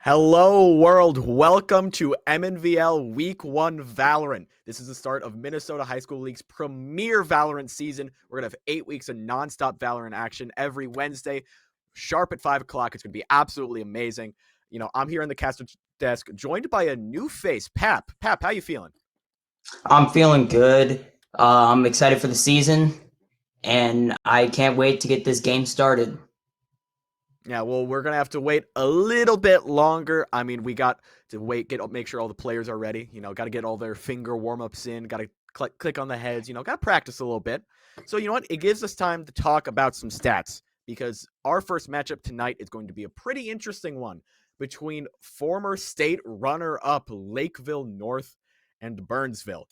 Hello, world. Welcome to MNVL Week 1 Valorant. This is the start of Minnesota High School League's premier Valorant season. We're going to have 8 weeks of nonstop Valorant action every Wednesday, sharp at 5 o'clock. It's going to be absolutely amazing. I'm here on the caster desk, joined by a new face, Pap. Pap, how you feeling? I'm feeling good. I'm excited for the season, and I can't wait to get this game started. Yeah, well, we're gonna have to wait a little bit longer. I mean, we got to make sure all the players are ready. Got to get all their finger warm ups in. Got to click on the heads. Got to practice a little bit. So you know what? It gives us time to talk about some stats because our first matchup tonight is going to be a pretty interesting one between former state runner-up Lakeville North and Burnsville.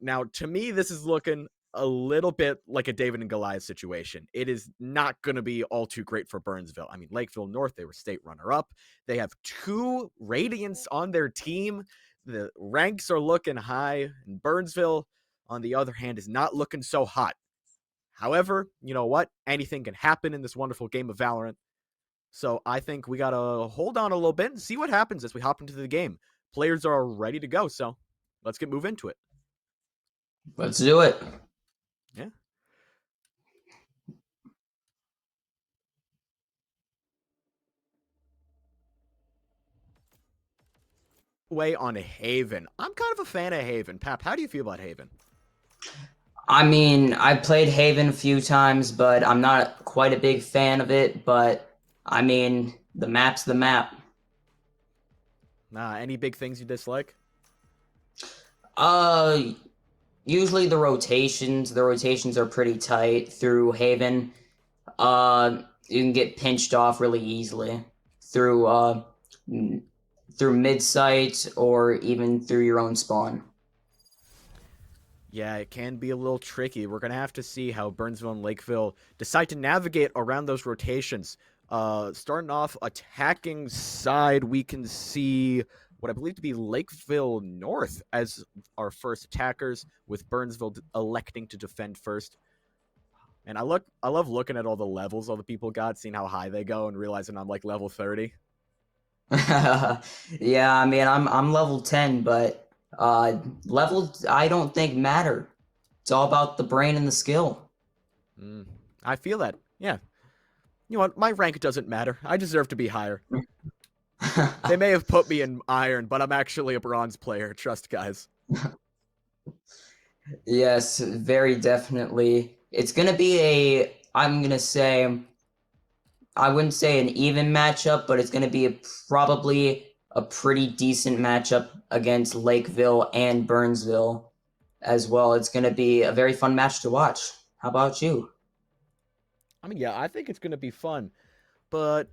Now, to me, this is looking a little bit like a David and Goliath situation. It is not going to be all too great for Burnsville. I mean, Lakeville North, they were state runner-up. They have 2 Radiants on their team. The ranks are looking high. And Burnsville, on the other hand, is not looking so hot. However, you know what? Anything can happen in this wonderful game of Valorant. So I think we got to hold on a little bit and see what happens as we hop into the game. Players are ready to go, so let's move into it. Let's do it. Yeah. Way on Haven. I'm kind of a fan of Haven. Pap, how do you feel about Haven? I mean, I played Haven a few times, but I'm not quite a big fan of it. But I mean, the map's the map. Any big things you dislike? Uh, Usually the rotations. The rotations are pretty tight through Haven. You can get pinched off really easily through through mid site or even through your own spawn. Yeah, it can be a little tricky. We're going to have to see how Burnsville and Lakeville decide to navigate around those rotations. Starting off attacking side, we can see what I believe to be Lakeville North as our first attackers, with Burnsville electing to defend first. And I love looking at all the levels all the people got, seeing how high they go, and realizing I'm like level 30. Yeah, I mean, I'm level 10, but levels I don't think matter. It's all about the brain and the skill. I feel that. Yeah. You know what? My rank doesn't matter. I deserve to be higher. They may have put me in iron, but I'm actually a bronze player. Trust, guys. Yes, very definitely. It's gonna be I'm gonna say, I wouldn't say an even matchup, but it's gonna be probably a pretty decent matchup against Lakeville and Burnsville as well. It's gonna be a very fun match to watch. How about you? I mean, yeah, I think it's going to be fun, but,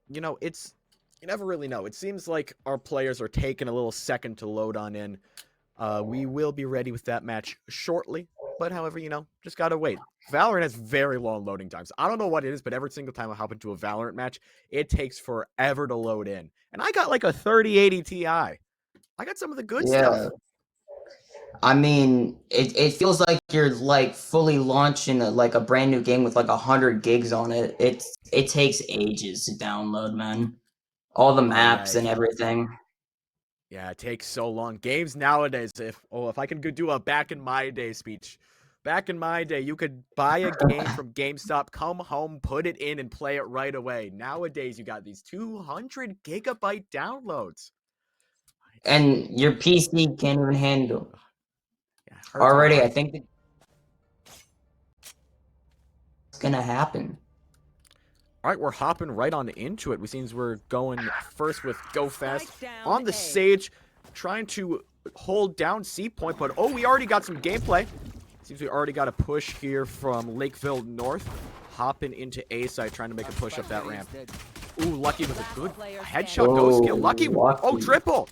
you never really know. It seems like our players are taking a little second to load on in. We will be ready with that match shortly, but however, just got to wait. Valorant has very long loading times. I don't know what it is, but every single time I hop into a Valorant match, it takes forever to load in. And I got like a 3080 Ti. I got some of the good Yeah, stuff. I mean, it feels like you're like fully launching like a brand new game with like 100 gigs on it. It takes ages to download, man. All the Oh yeah, maps and everything. yeah, it takes so long. Games nowadays, if I can do a back in my day speech. Back in my day, you could buy a game from GameStop, come home, put it in, and play it right away. Nowadays, you got these 200 gigabyte downloads. It's And your PC can't even handle. yeah, it hurts my Already, I heart. think it's gonna happen. All right, we're hopping right on into it. We seems we're going first with Go Fast Down on the A. Sage, trying to hold down C point, but oh, we already got some gameplay. Seems we already got a push here from Lakeville North, hopping into A side, trying to make a push up that ramp. Ooh, Lucky with a good headshot ghost skill. Lucky, oh, Lucky. triple.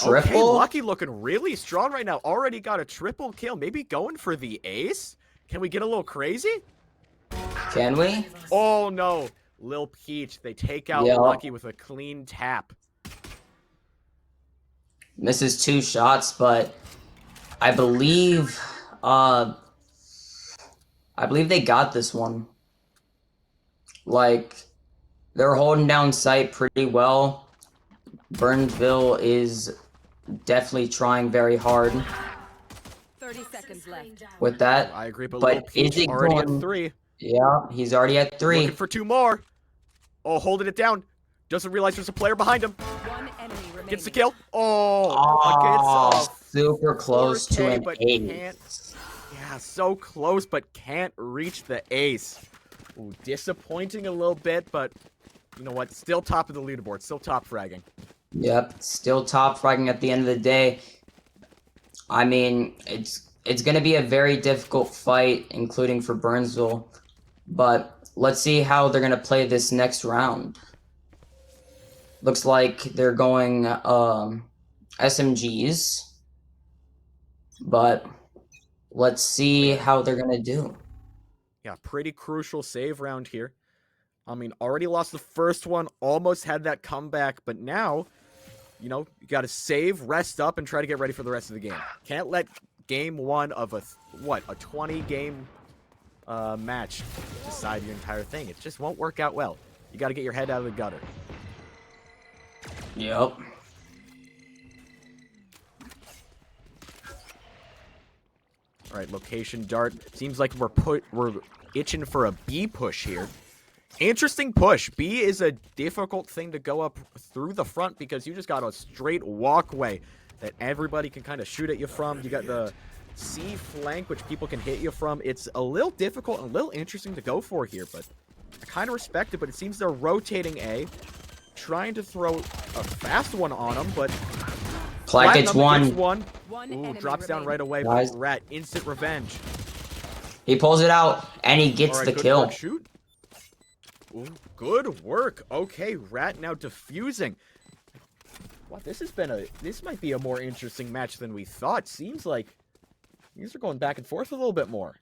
Okay, Triple? Lucky looking really strong right now. Already got a triple kill. Maybe going for the ace? Can we get a little crazy? Can we? Oh, no. Lil Peach, they take out Yeah. Lucky with a clean tap. Misses 2 shots, but I believe uh I believe they got this one. Like They're holding down site pretty well. Burnsville is definitely trying very hard 30 seconds left. with that. I agree, but Lil But is Peach it already at going? 3. Yeah, he's already at Looking 3. for 2 more. Oh, holding it down. Doesn't realize there's a player behind him. One enemy remaining. Gets the kill. Oh, Oh, against super close to 4K, an but ace. can't. Yeah, so close, but can't reach the ace. Ooh, disappointing a little bit, but you know what? Still top of the leaderboard. Still top fragging. Yep, still top fragging at the end of the day. I mean, it's gonna be a very difficult fight, including for Burnsville. But let's see how they're gonna play this next round. Looks like they're going SMGs, but let's see how they're gonna do. Yeah, pretty crucial save round here. I mean, already lost the first one, almost had that comeback, but now, you know, you got to save, rest up, and try to get ready for the rest of the game. Can't let game 1 of a 20-game match decide your entire thing. It just won't work out well. You got to get your head out of the gutter. Yep. All right, location dart. Seems like we're itching for a B push here. Interesting push. B is a difficult thing to go up through the front because you just got a straight walkway that everybody can kind of shoot at you from. You got the C flank, which people can hit you from. It's a little difficult and a little interesting to go for here, but I kind of respect it, but it seems they're rotating A, trying to throw a fast one on them, but Platt gets one. One Ooh, enemy drops down remaining. right away, Nice. but Rat, instant revenge. He pulls it out and he gets All right, the good kill. work, shoot. Ooh, good work. Okay, Rat now defusing. Wow, this might be a more interesting match than we thought. Seems like these are going back and forth a little bit more.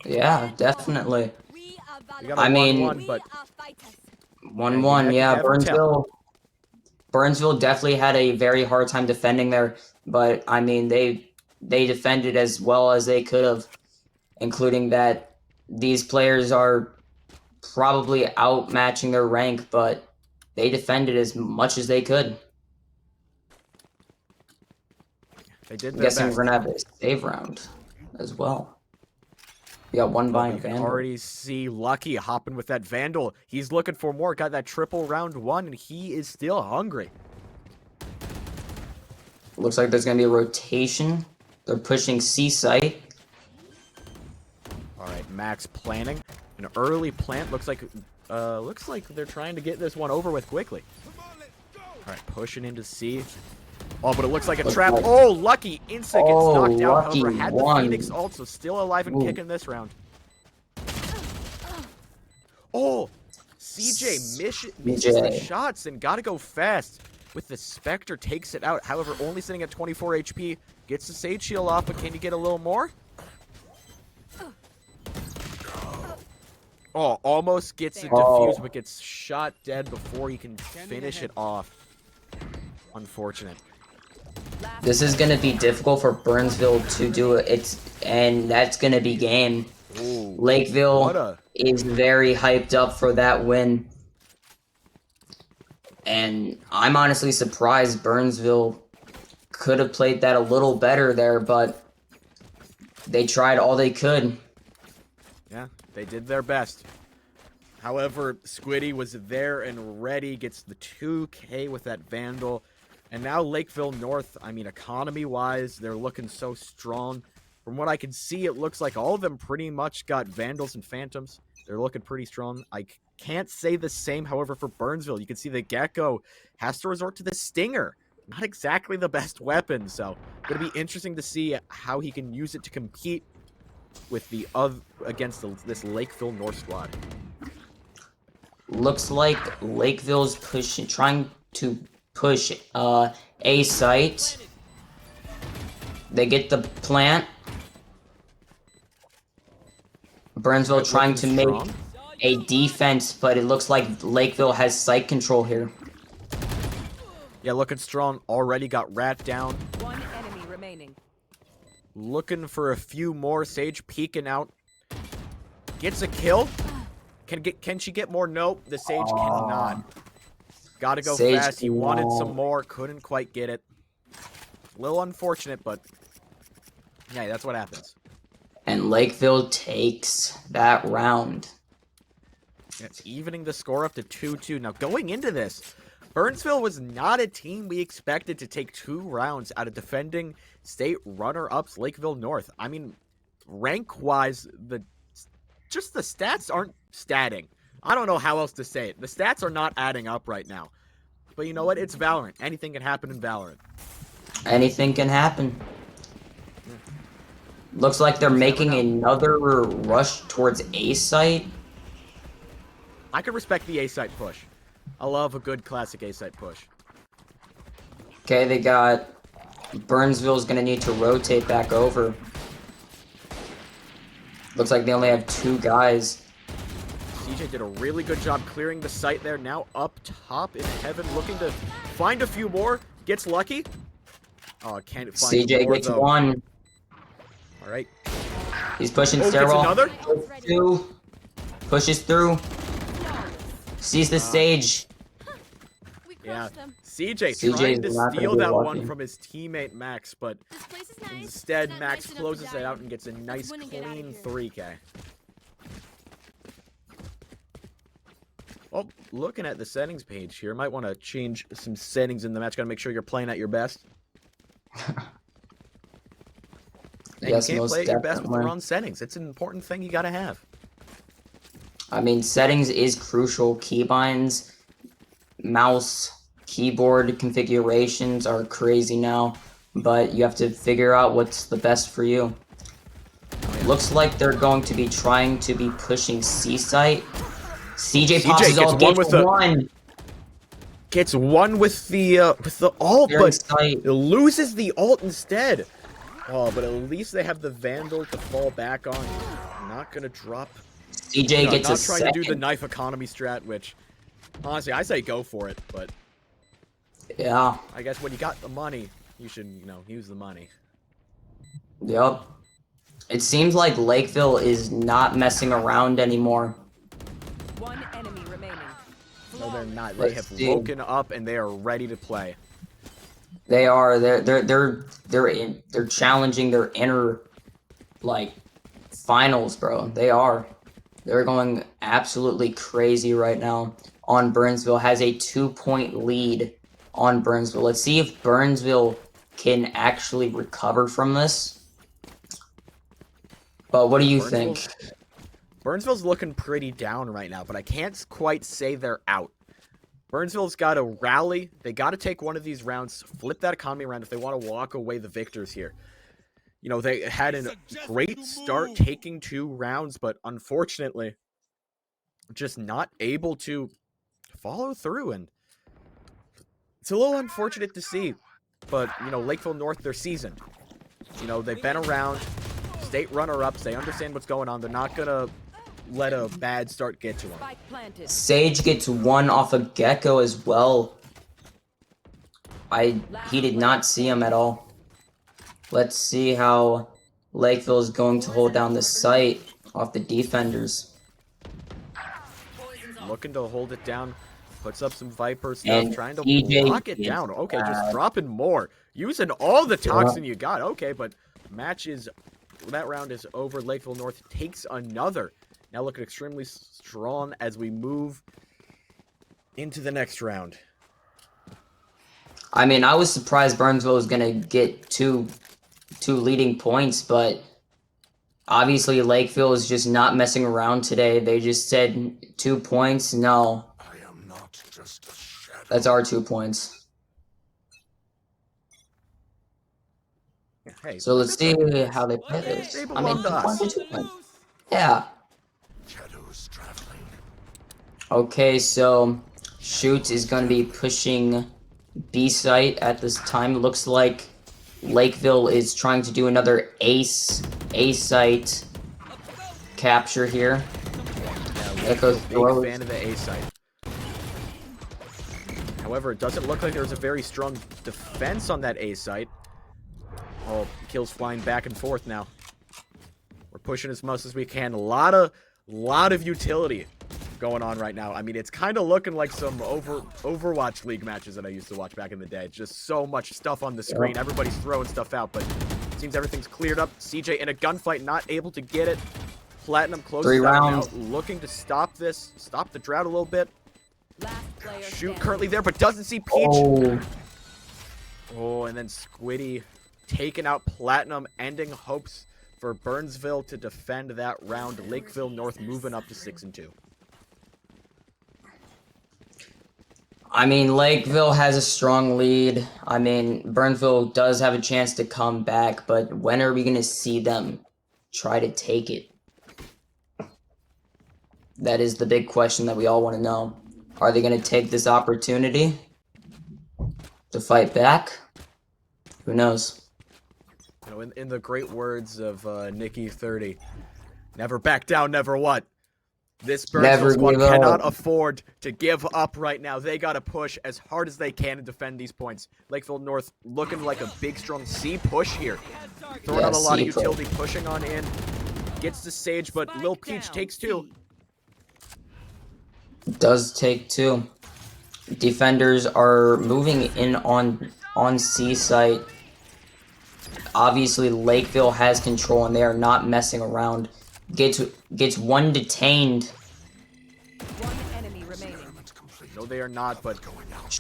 Yeah, definitely. We are We got Valorant. a I mean- 1-1, We but are fighters. 1-1, you yeah. never tell. Burnsville definitely had a very hard time defending there, but I mean they defended as well as they could have, including that these players are probably outmatching their rank, but they defended as much as they could. They did I'm their guessing best. we're gonna have a save round as well. We got one Oh, by but a you can Vandal. already see Lucky hopping with that Vandal. He's looking for more. Got that triple round 1, and he is still hungry. Looks like there's gonna be a rotation. They're pushing C site. All right, Max planning an early plant. Looks like they're trying to get this one over with quickly. All right, pushing into C. Oh, but it looks like a trap. like- Oh, Lucky instant gets Oh, knocked out. Lucky However, had the won. Phoenix also still alive and Ooh. kicking this round. Oh, CJ misses the CJ. shots and got to go fast. With the Spectre takes it out. However, only sitting at 24 HP. Gets the Sage Shield off, but can you get a little more? Oh, almost gets it defused, but gets shot dead before he can finish it off. Unfortunate. This is gonna be difficult for Burnsville to do it. And that's gonna be game. Ooh, what Lakeville a... is very hyped up for that win. And I'm honestly surprised Burnsville could have played that a little better there, but they tried all they could. Yeah, they did their best. However, Squiddy was there and ready, gets the 2K with that Vandal. And now Lakeville North, I mean, economy-wise, they're looking so strong. From what I can see, it looks like all of them pretty much got Vandals and Phantoms. They're looking pretty strong. I can't say the same, however, for Burnsville. You can see the Gecko has to resort to the Stinger. Not exactly the best weapon, so going to be interesting to see how he can use it to compete with against this Lakeville North squad. Looks like Lakeville's trying to push A site. They get the plant. Burnsville trying to make a defense, but it looks like Lakeville has site control here. Yeah, looking strong. Already got Rat down. One enemy remaining. Looking for a few more. Sage peeking out. Gets a kill. Can she get more? Nope, the Sage cannot. Gotta go Sage fast. He wanted some cannot. more, couldn't quite get it. A little unfortunate, but yeah, that's what happens. And Lakeville takes that round. It's evening the score up to 2-2. Now, going into this, Burnsville was not a team we expected to take 2 rounds out of defending state runner-ups Lakeville North. I mean, rank-wise, just the stats aren't statting. I don't know how else to say it. The stats are not adding up right now. But you know what? It's Valorant. Anything can happen in Valorant. Anything can happen. Looks like they're making another rush towards A site. I can respect the A-site push. I love a good classic A-site push. Okay, they got... Burnsville's gonna need to rotate back over. Looks like they only have 2 guys. CJ did a really good job clearing the site there. Now up top in heaven, looking to find a few more. Gets lucky. Oh, can't find CJ more, gets though. 1. All right. He's pushing Oh, gets stairwell. another? 2. Pushes through. Sees the Sage. Yeah. CJ CJ trying to is not gonna steal be that lucky. one from his teammate Max, but This place is nice. instead Not Max nice enough to closes die it out in. and gets a Let's nice win and get outta clean here. 3K. Well, looking at the settings page here, might want to change some settings in the match. Got to make sure you're playing at your best. And Yes, you can't most play at your best with the definitely. wrong settings. It's an important thing you got to have. I mean, settings is crucial. Keybinds, mouse, keyboard configurations are crazy now, but you have to figure out what's the best for you. Looks like they're going to be trying to be pushing C site. CJ pops his gets ult, one gets with the- one. Gets one with the ult, Clearing but sight. it loses the ult instead. Oh, but at least they have the Vandal to fall back on. Not gonna drop. CJ gets not a trying second. to do the knife economy strat, which honestly I say go for it. But Yeah. I guess when you got the money, you should use the money. Yep. It seems like Lakeville is not messing around anymore. One enemy remaining. No, they're not. They have Let's see. woken up and they are ready to play. They are. They're challenging their inner, like, finals, bro. They are. They're going absolutely crazy right now. On Burnsville has a 2-point lead on Burnsville. Let's see if Burnsville can actually recover from this. But what do you think? Burnsville's looking pretty down right now, but I can't quite say they're out. Burnsville's got to rally. They got to take one of these rounds, flip that economy around if they want to walk away the victors here. You know, they had a great start taking 2 rounds, but unfortunately, just not able to follow through. And it's a little unfortunate to see, but, Lakeville North, they're seasoned. They've been around, state runner-ups, they understand what's going on. They're not going to let a bad start get to them. Spike planted. Sage gets 1 off of Gecko as well. He did not see him at all. Let's see how Lakeville is going to hold down the site off the defenders. Looking to hold it down. Puts up some Viper stuff, And trying to TJ block it is down. Okay, just bad. dropping more. Using all the toxin you got. Okay, but that round is over. Lakeville North takes another. Now looking extremely strong as we move into the next round. I mean, I was surprised Burnsville was gonna get two leading points, but obviously Lakeville is just not messing around today. They just said 2 points. No, I am not just a shadow. that's our 2 points. Hey, So let's see how they play this. They I mean, belong to 2 us. points are 2 points. Yeah. Shadows traveling. Okay, so Shoot is going to be pushing B site at this time. Looks like Lakeville is trying to do another A site capture here. Echo's Big throws. fan of the A site. However, it doesn't look like there's a very strong defense on that A site. Oh, kills flying back and forth now. We're pushing as much as we can. A lot of utility going on right now. I mean, it's kind of looking like some Overwatch League matches that I used to watch back in the day. It's just so much stuff on the screen. Everybody's throwing stuff out, but it seems everything's cleared up. CJ in a gunfight, not able to get it. Platinum closes 3 out rounds. now, looking to stop this, stop the drought a little bit. Last player Shoot standing. currently there, but doesn't see Peach. Oh, Oh, and then Squiddy taking out Platinum, ending hopes for Burnsville to defend that round. Lakeville North moving up to 6-2. I mean, Lakeville has a strong lead. I mean, Burnsville does have a chance to come back, but when are we going to see them try to take it? That is the big question that we all want to know. Are they going to take this opportunity to fight back? Who knows? You know, in the great words of Nikki 30, never back down, never what? This Burnsville squad give up. cannot afford to give up right now. They got to push as hard as they can and defend these points. Lakeville North looking like a big, strong C push here. Throwing Yeah, out a lot of C push. utility, pushing on in. Gets the Sage, but Lil Peach takes 2. Does take 2. Defenders are moving in on C site. Obviously, Lakeville has control, and they are not messing around. Gets one detained. One enemy remaining. No, they are not, but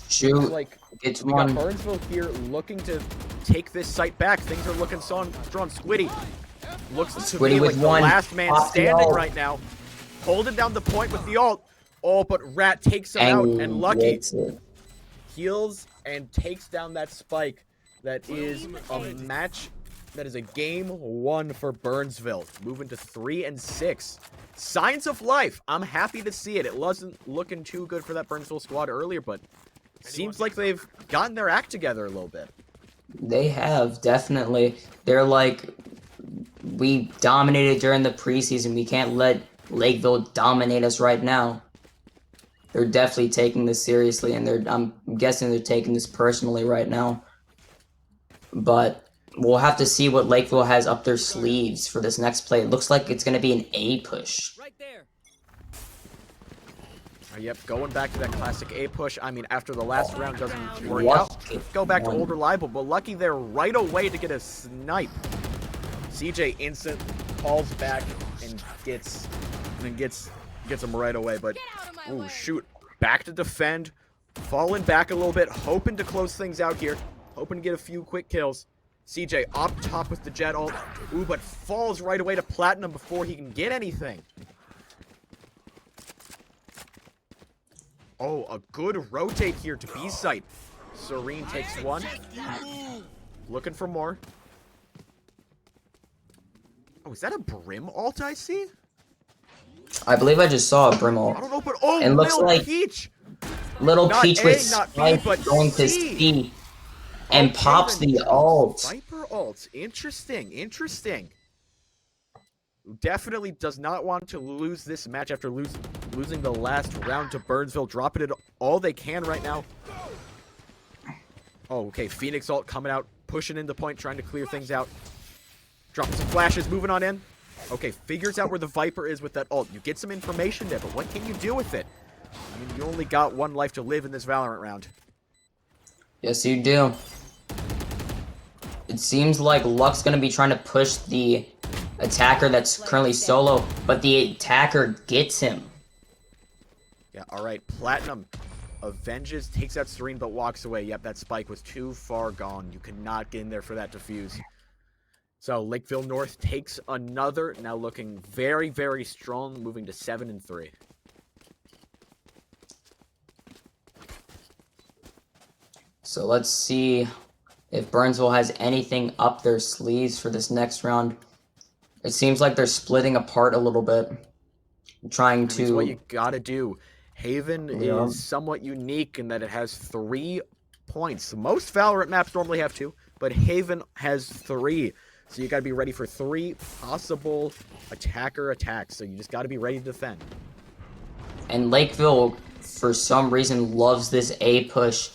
Shoot. like Gets we got one. Burnsville here looking to take this site back. Things are looking strong. Squiddy looks to Squiddy be with like the one. last man Off the standing ult. right now. Holding down the point with the ult. Oh, but Rat takes him out, and Lucky gets it. heals and takes down that spike. That is a match. That is a game 1 for Burnsville. Moving to 3-6. Signs of life. I'm happy to see it. It wasn't looking too good for that Burnsville squad earlier, but seems like they've gotten their act together a little bit. They have, definitely. They're like, we dominated during the preseason. We can't let Lakeville dominate us right now. They're definitely taking this seriously, and I'm guessing they're taking this personally right now. But we'll have to see what Lakeville has up their sleeves for this next play. It looks like it's going to be an A push. Right there. Yep, going back to that classic A push. I mean, after the last round doesn't work What? out, go back to old reliable, but Lucky there right away to get a snipe. CJ instant calls back and gets him right away, but ooh, shoot. Back to defend, falling back a little bit, hoping to close things out here, hoping to get a few quick kills. CJ up top with the jet ult. Ooh, but falls right away to Platinum before he can get anything. Oh, a good rotate here to B site. Serene takes 1. Looking for more. Oh, is that a Brim ult I see? I believe I just saw a Brim ult. I don't know, but oh, It looks Lil like- Peach. Little Not Peach A, with not B, spike but going to C. C. And Okay, pops then the ult. Viper ult. Interesting, interesting. Definitely does not want to lose this match after losing the last round to Burnsville. Dropping it all they can right now. Oh, okay. Phoenix ult coming out, pushing into point, trying to clear things out. Dropping some flashes, moving on in. Okay, figures out where the Viper is with that ult. You get some information there, but what can you do with it? I mean, you only got 1 life to live in this Valorant round. Yes, you do. It seems like Luck's going to be trying to push the attacker that's currently solo, but the attacker gets him. Yeah, alright. Platinum avenges, takes out Serene, but walks away. Yep, that spike was too far gone. You could not get in there for that defuse. So, Lakeville North takes another, now looking very, very strong, moving to 7-3. So let's see if Burnsville has anything up their sleeves for this next round. It seems like they're splitting apart a little bit. Trying That's what you to... gotta do. Haven Yeah. is somewhat unique in that it has 3 points. Most Valorant maps normally have 2, but Haven has 3. So you gotta be ready for 3 possible attacker attacks. So you just gotta be ready to defend. And Lakeville, for some reason, loves this A push.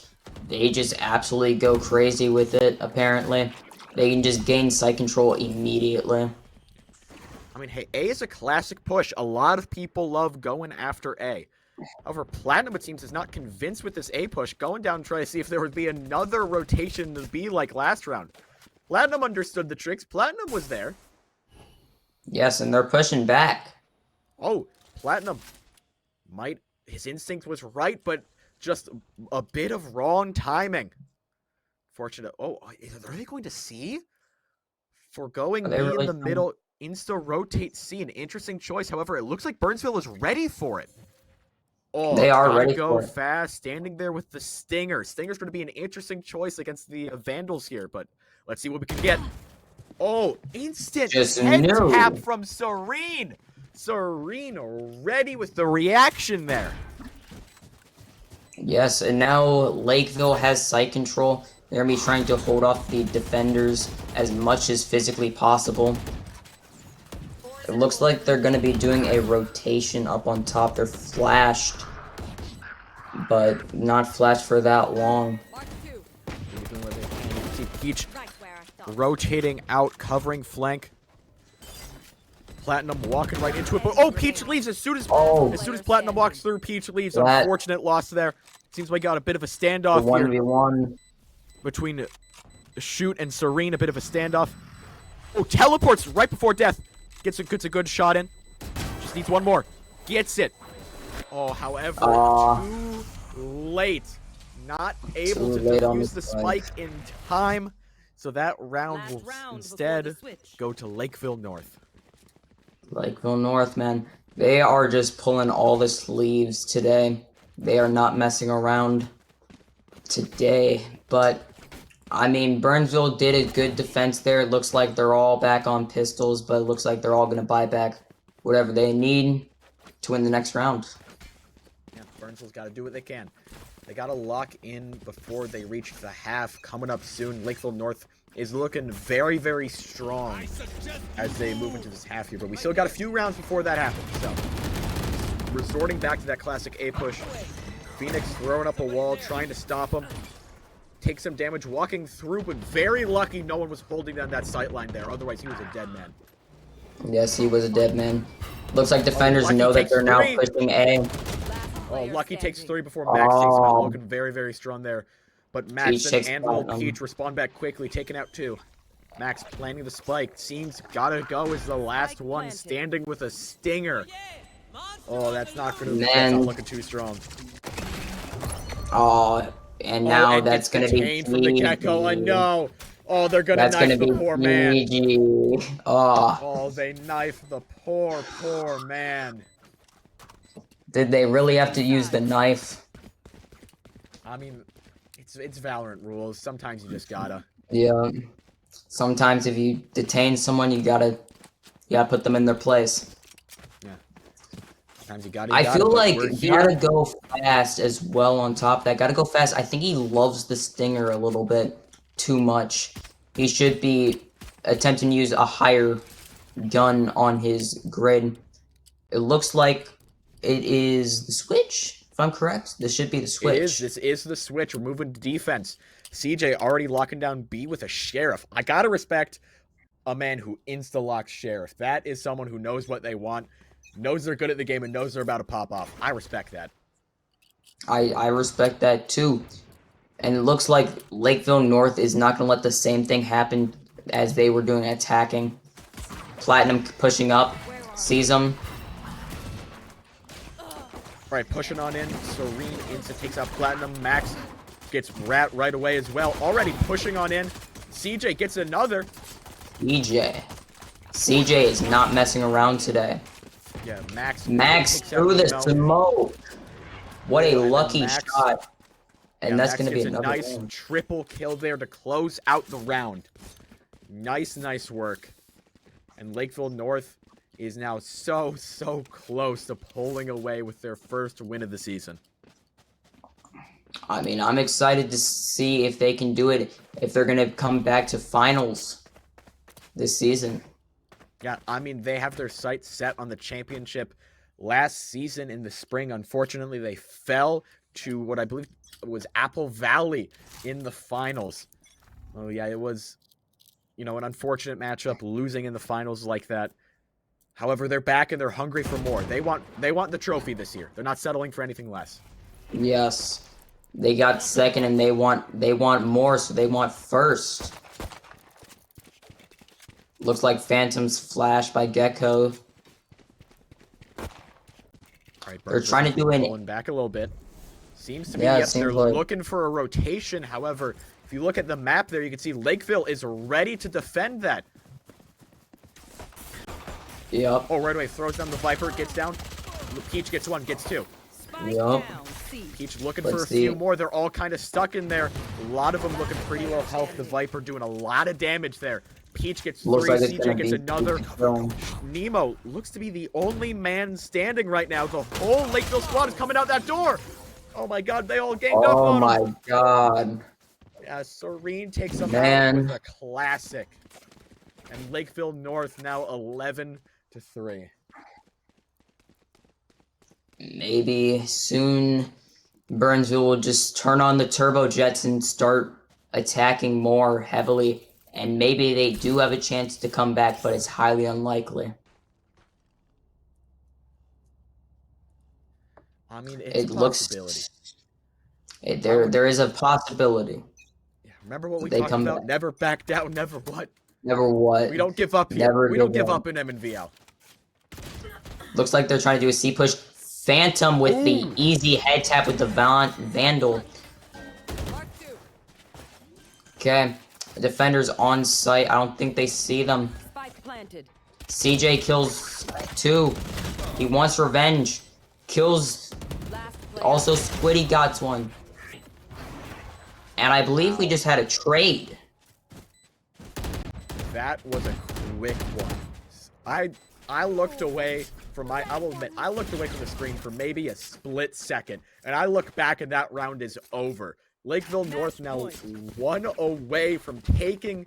They just absolutely go crazy with it, apparently. They can just gain site control immediately. I mean, hey, A is a classic push. A lot of people love going after A. However, Platinum, it seems, is not convinced with this A push. Going down to try to see if there would be another rotation to be like last round. Platinum understood the tricks. Platinum was there. Yes, and they're pushing back. Oh, Platinum might... His instinct was right, but just a bit of wrong timing. Fortunate... Oh, are they going to C? For going Are B they in really the trying- middle, insta-rotate C. An interesting choice. However, it looks like Burnsville is ready for it. Oh, They are gotta ready go for it. fast. Standing there with the Stinger. Stinger's going to be an interesting choice against the Vandals here, but let's see what we can get. Oh, instant Just head knew. tap from Serene. Serene ready with the reaction there. Yes, and now Lakeville has site control. They're going to be trying to hold off the defenders as much as physically possible. It looks like they're going to be doing a rotation up on top. They're flashed, but not flashed for that long. Mark 2. Even where they can. You can see Peach Right where I thought. rotating out, covering flank. Platinum walking right into it, but oh, Peach leaves as soon as Platinum walks through. Peach leaves. That- Unfortunate loss there. Seems like we got a bit of a The standoff here 1v1. between Shoot and Serene. A bit of a standoff. Oh, teleports right before death. Gets a good shot in. Just needs one more. Gets it. Oh, however, too late. Not able to late on defuse the the spike in time. So that round Last will round instead before the switch. go to Lakeville North. Lakeville North, man. They are just pulling all the sleeves today. They are not messing around today. But, I mean, Burnsville did a good defense there. It looks like they're all back on pistols, but it looks like they're all going to buy back whatever they need to win the next round. Yeah, Burnsville's got to do what they can. They got to lock in before they reach the half. Coming up soon, Lakeville North is looking very, very strong as they move into this half here. But we still got a few rounds before that happens. So, resorting back to that classic A push. Phoenix throwing up a wall, trying to stop him. Take some damage, walking through, but very lucky no one was holding down that sight line there. Otherwise, he was a dead man. Yes, he was a dead man. Looks like defenders Lucky know that takes they're now three. pushing A. Last Oh, player Lucky takes standing. 3 before Max takes him out. Oh. Looking very, very strong there. But Max Peach and takes Anvil Platinum. Peach respond back quickly, taking out 2. Max planting the spike. Seems gotta go as the last Spike one, planted. standing with a stinger. Oh, that's not gonna Man. that's not looking too strong. Oh, and now and that's gets going to be detained from the get-go. I know. Oh, they're gonna That's knife going to the be poor man. GG. Oh, Oh, they knife the poor, poor man. did they really have to use the knife? I mean, it's Valorant rules. Sometimes you just gotta. Yeah. Sometimes if you detain someone, you gotta put them in their place. Sometimes you gotta. I feel but like we're you here. gotta go fast as well on top of that. Gotta go fast. I think he loves the stinger a little bit too much. He should be attempting to use a higher gun on his grid. It looks like it is the switch, if I'm correct. This should be the switch. It is. This is the switch. We're moving to defense. CJ already locking down B with a Sheriff. I gotta respect a man who insta-locks Sheriff. That is someone who knows what they want, knows they're good at the game, and knows they're about to pop off. I respect that. I respect that too. And it looks like Lakeville North is not going to let the same thing happen as they were doing attacking. Platinum pushing up, sees them. All right, pushing on in. Serene insta takes out Platinum. Max gets rat right away as well. Already pushing on in. CJ gets another. CJ is not messing around today. Yeah, Max. Max takes out threw the Smoke. smoke. What a And then lucky Max- shot. And Yeah, that's Max going to be gets a another nice one. triple kill there to close out the round. Nice work. And Lakeville North is now so close to pulling away with their first win of the season. I mean, I'm excited to see if they can do it, if they're going to come back to finals this season. Yeah, I mean, they have their sights set on the championship. Last season in the spring, unfortunately, they fell to what I believe was Apple Valley in the finals. Oh, yeah, it was, an unfortunate matchup, losing in the finals like that. However, they're back and they're hungry for more. They want the trophy this year. They're not settling for anything less. Yes. They got second and they want more, so they want first. Looks like Phantom's flash by Gecko. All right, They're trying to do pulling back a little bit. Seems to be, Yeah, it yep, seems they're like- looking for a rotation. However, if you look at the map there, you can see Lakeville is ready to defend that. Yep. Oh, right away, throws down the Viper, gets down. Peach gets one, gets two. Spike Yup. down. C. Peach looking Let's for a see. few more. They're all kind of stuck in there. A lot of them looking pretty low health. The Viper doing a lot of damage there. Peach gets Looks three, like it's CJ gonna gets be another. film. Nemo looks to be the only man standing right now. The whole Lakeville squad is coming out that door. Oh my god, they all ganged up Oh on him. my god. Yeah, Serene takes them Man. out with a classic. And Lakeville North now 11-3. Maybe soon Burnsville will just turn on the turbojets and start attacking more heavily. And maybe they do have a chance to come back, but it's highly unlikely. I mean, it's It a looks possibility. there is a possibility. Yeah, remember what we They talked come about? back. Never back down, never what? Never what. We don't give up here. Never We don't give give up. up in MNVL. Looks like they're trying to do a C push. Phantom with the easy head tap with the Vandal. Mark two. Okay. The defender's on site. I don't think they see them. Spike planted. CJ kills two. He wants revenge. Kills. Last player. Also, Squiddy got one. And I believe we just had a trade. That was a quick one. I looked away from my, I will admit, I looked away from the screen for maybe a split second, and I look back and that round is over. Lakeville North now one away from taking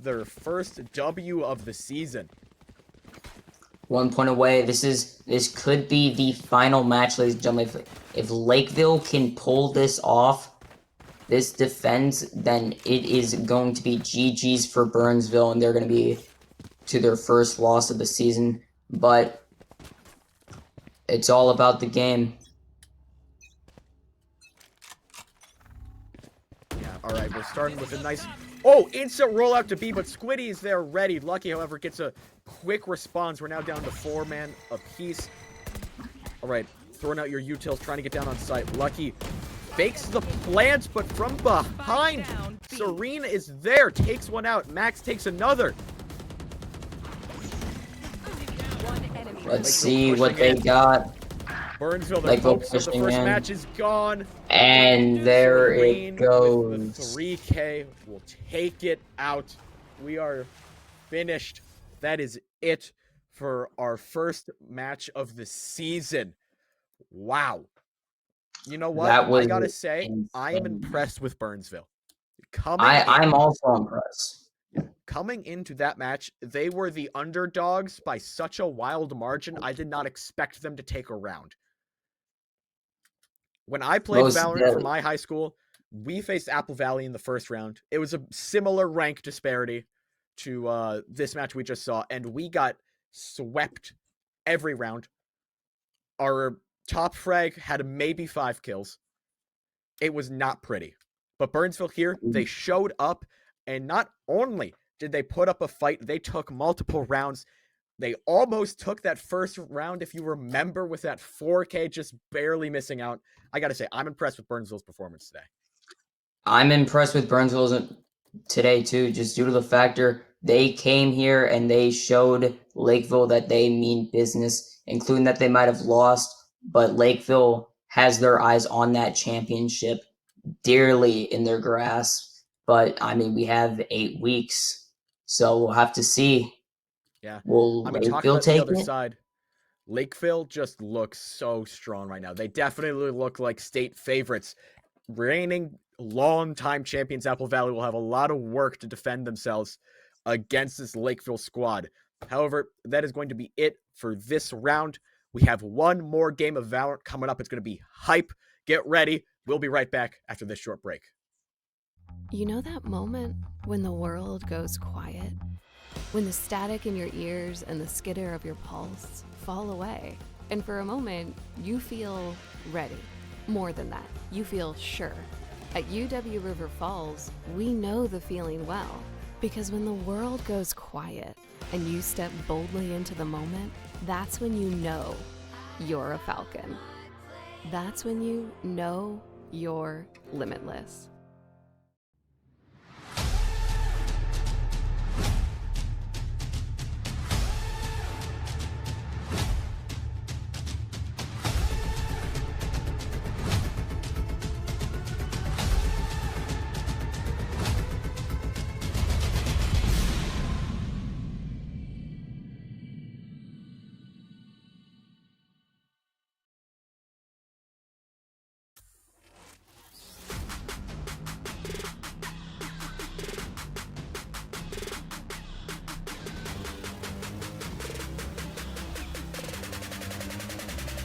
their first W of the season. 1 point away. This could be the final match, ladies and gentlemen. If Lakeville can pull this off, this defense, then it is going to be GG's for Burnsville, and they're going to be to their first loss of the season. But it's all about the game. Yeah, alright, we're starting with a nice... Oh, instant rollout to B, but Squiddy is there ready. Lucky, however, gets a quick response. We're now down to 4-man apiece. Alright, throwing out your utils, trying to get down on site. Lucky fakes the plant, but from behind, down, B. Serene is there, takes one out. Max takes another. One enemy. Let's Lakeville see what pushing they in. got. Burnsville, their Lakeville hopes of the pushing first in. match is gone. And there Serene it goes. with the 3K will take it out. We are finished. That is it for our first match of the season. Wow. You know what? That was I gotta say, I am insane. impressed with Burnsville. I'm also impressed. Coming into that match, they were the underdogs by such a wild margin. I did not expect them to take a round. When I played Most Valorant for deadly. my high school, we faced Apple Valley in the first round. It was a similar rank disparity to this match we just saw, and we got swept every round. Our top frag had maybe 5 kills. It was not pretty. But Burnsville here, they showed up, and not only did they put up a fight, they took multiple rounds. They almost took that first round, if you remember, with that 4K just barely missing out. I gotta say, I'm impressed with Burnsville's performance today. I'm impressed with Burnsville today too, just due to the factor they came here and they showed Lakeville that they mean business, including that they might have lost, but Lakeville has their eyes on that championship dearly in their grasp. But I mean, we have 8 weeks, so we'll have to see. Yeah. Will I mean, talking Lakeville about the take other it? side, Lakeville just looks so strong right now. They definitely look like state favorites. Reigning long-time champions Apple Valley will have a lot of work to defend themselves against this Lakeville squad. However, that is going to be it for this round. We have one more game of Valorant coming up. It's going to be hype. Get ready. We'll be right back after this short break. You know that moment when the world goes quiet When the static in your ears and the skitter of your pulse fall away, and for a moment, you feel ready. More than that, you feel sure. At UW River Falls, we know the feeling well, because when the world goes quiet and you step boldly into the moment, that's when you know you're a Falcon. That's when you know you're limitless.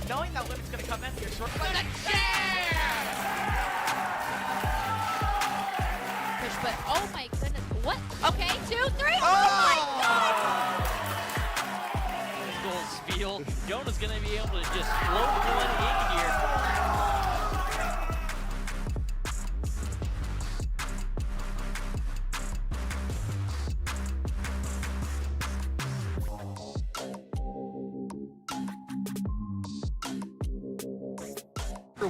Knowing that Limit's gonna come in here, short Push, but oh my goodness, what? Okay, 2, 3. Oh, my God! goals feel. Jonah's gonna be able to just float one in here.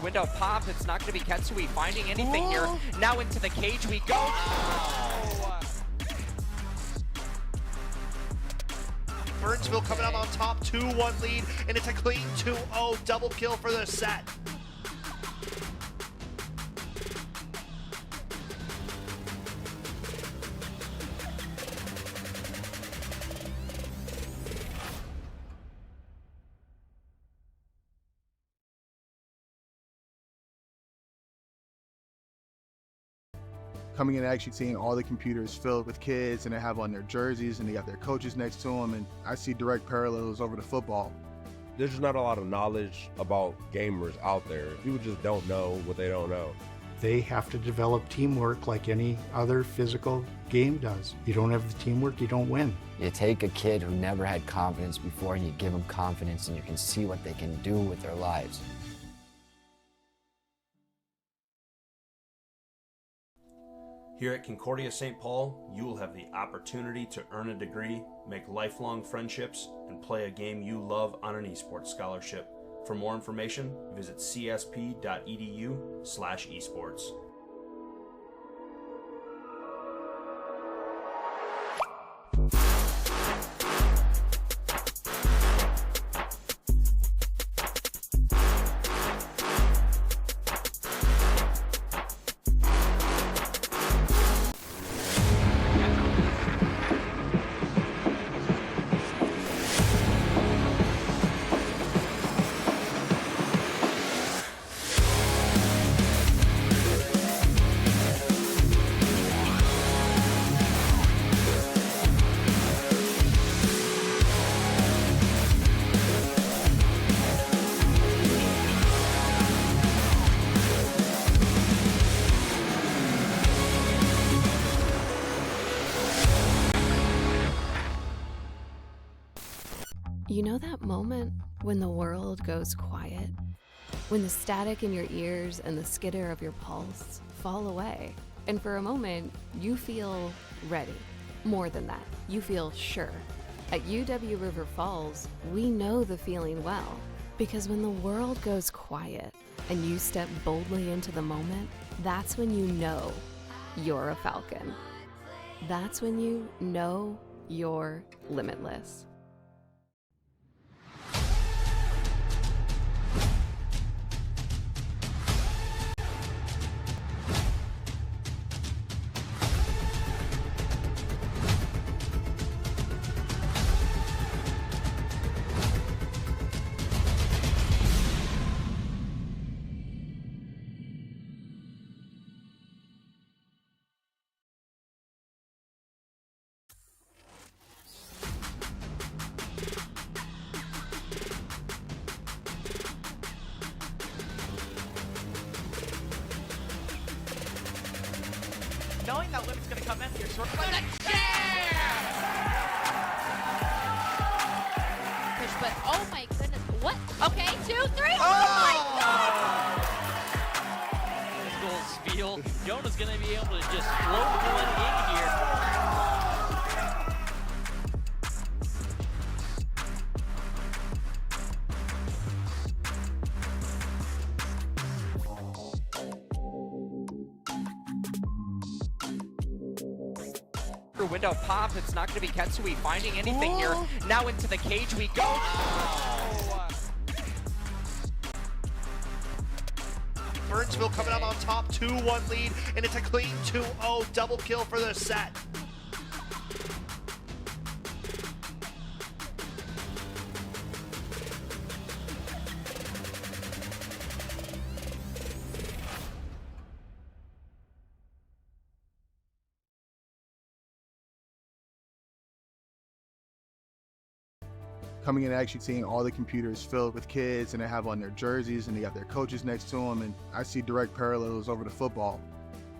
Window pop, it's not going to be Ketsui finding anything here. Now into the cage we go. Oh! Burnsville coming out on top, 2-1 lead, and it's a clean 2-0 double kill for the set. Coming in and actually seeing all the computers filled with kids, and they have on their jerseys and they got their coaches next to them, and I see direct parallels over to football. There's just not a lot of knowledge about gamers out there. People just don't know what they don't know. They have to develop teamwork like any other physical game does. You don't have the teamwork, you don't win. You take a kid who never had confidence before and you give them confidence, and you can see what they can do with their lives. Here at Concordia St. Paul, you will have the opportunity to earn a degree, make lifelong friendships, and play a game you love on an esports scholarship. For more information, visit csp.edu/esports. You know that moment when the world goes quiet? When the static in your ears and the skitter of your pulse fall away, and for a moment, you feel ready. More than that, you feel sure. At UW River Falls, we know the feeling well, because when the world goes quiet and you step boldly into the moment, that's when you know you're a Falcon. That's when you know you're limitless. Knowing that Limit's gonna come in here, short. oh my goodness. What? Okay, 2, 3. Oh, my God! Goals feel. Jonah's going to be able to just float one in here. Window pop, it's not going to be Ketsui finding anything here. Now into the cage we go. Burnsville coming up on top, 2-1 lead, and it's a clean 2-0 double kill for the set. Coming in and actually seeing all the computers filled with kids and they have on their jerseys and they got their coaches next to them, and I see direct parallels over to football.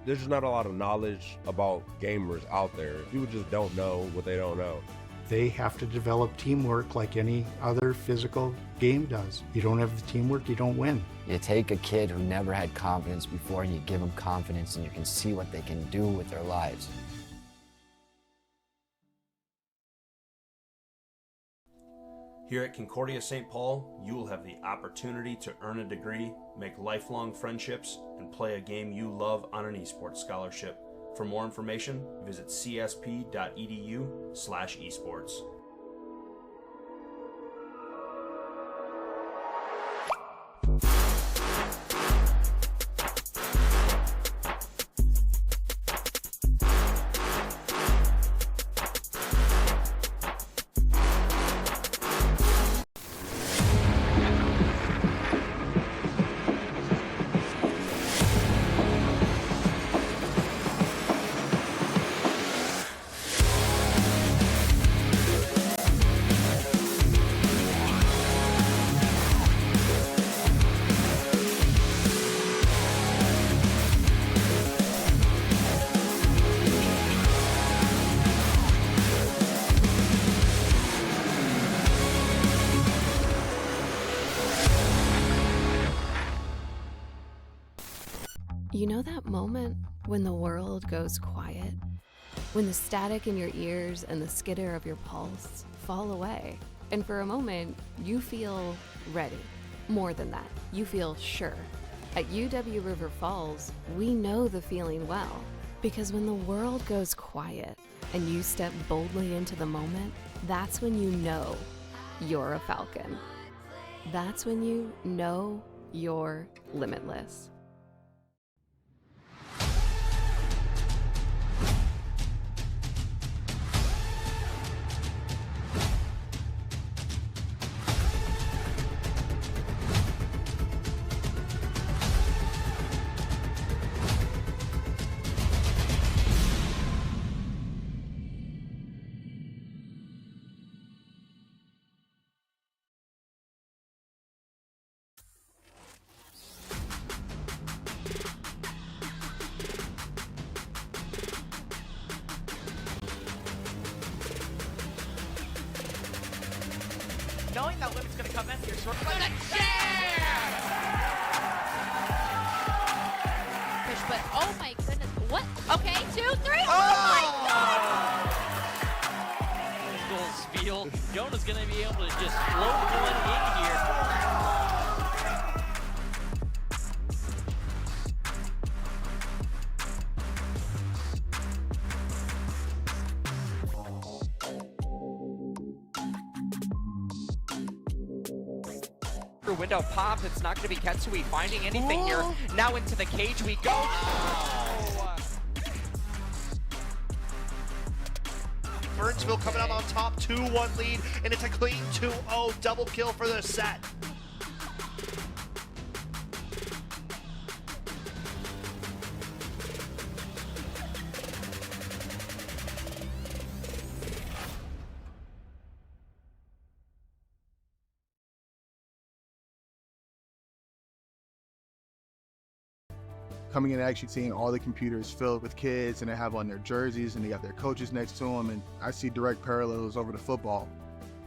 There's just not a lot of knowledge about gamers out there. People just don't know what they don't know. They have to develop teamwork like any other physical game does. You don't have the teamwork, you don't win. You take a kid who never had confidence before and you give them confidence and you can see what they can do with their lives. Here at Concordia St. Paul, you will have the opportunity to earn a degree, make lifelong friendships, and play a game you love on an esports scholarship. For more information, visit csp.edu/esports. You know that moment when the world goes quiet? When the static in your ears and the skitter of your pulse fall away, and for a moment, you feel ready. More than that, you feel sure. At UW River Falls, we know the feeling well, because when the world goes quiet and you step boldly into the moment, that's when you know you're a Falcon. That's when you know you're limitless. Knowing that Limit's going to come in here short. But oh my goodness. What? Okay, 2, 3. Oh, my God! Goals feel. Jonah's going to be able to just float one in here. Window pop, it's not going to be Ketsui finding anything here. Now into the cage we go. Burnsville coming up on top, 2-1 lead, and it's a clean 2-0 double kill for the set. Coming in and actually seeing all the computers filled with kids and they have on their jerseys and they got their coaches next to them, and I see direct parallels over to football.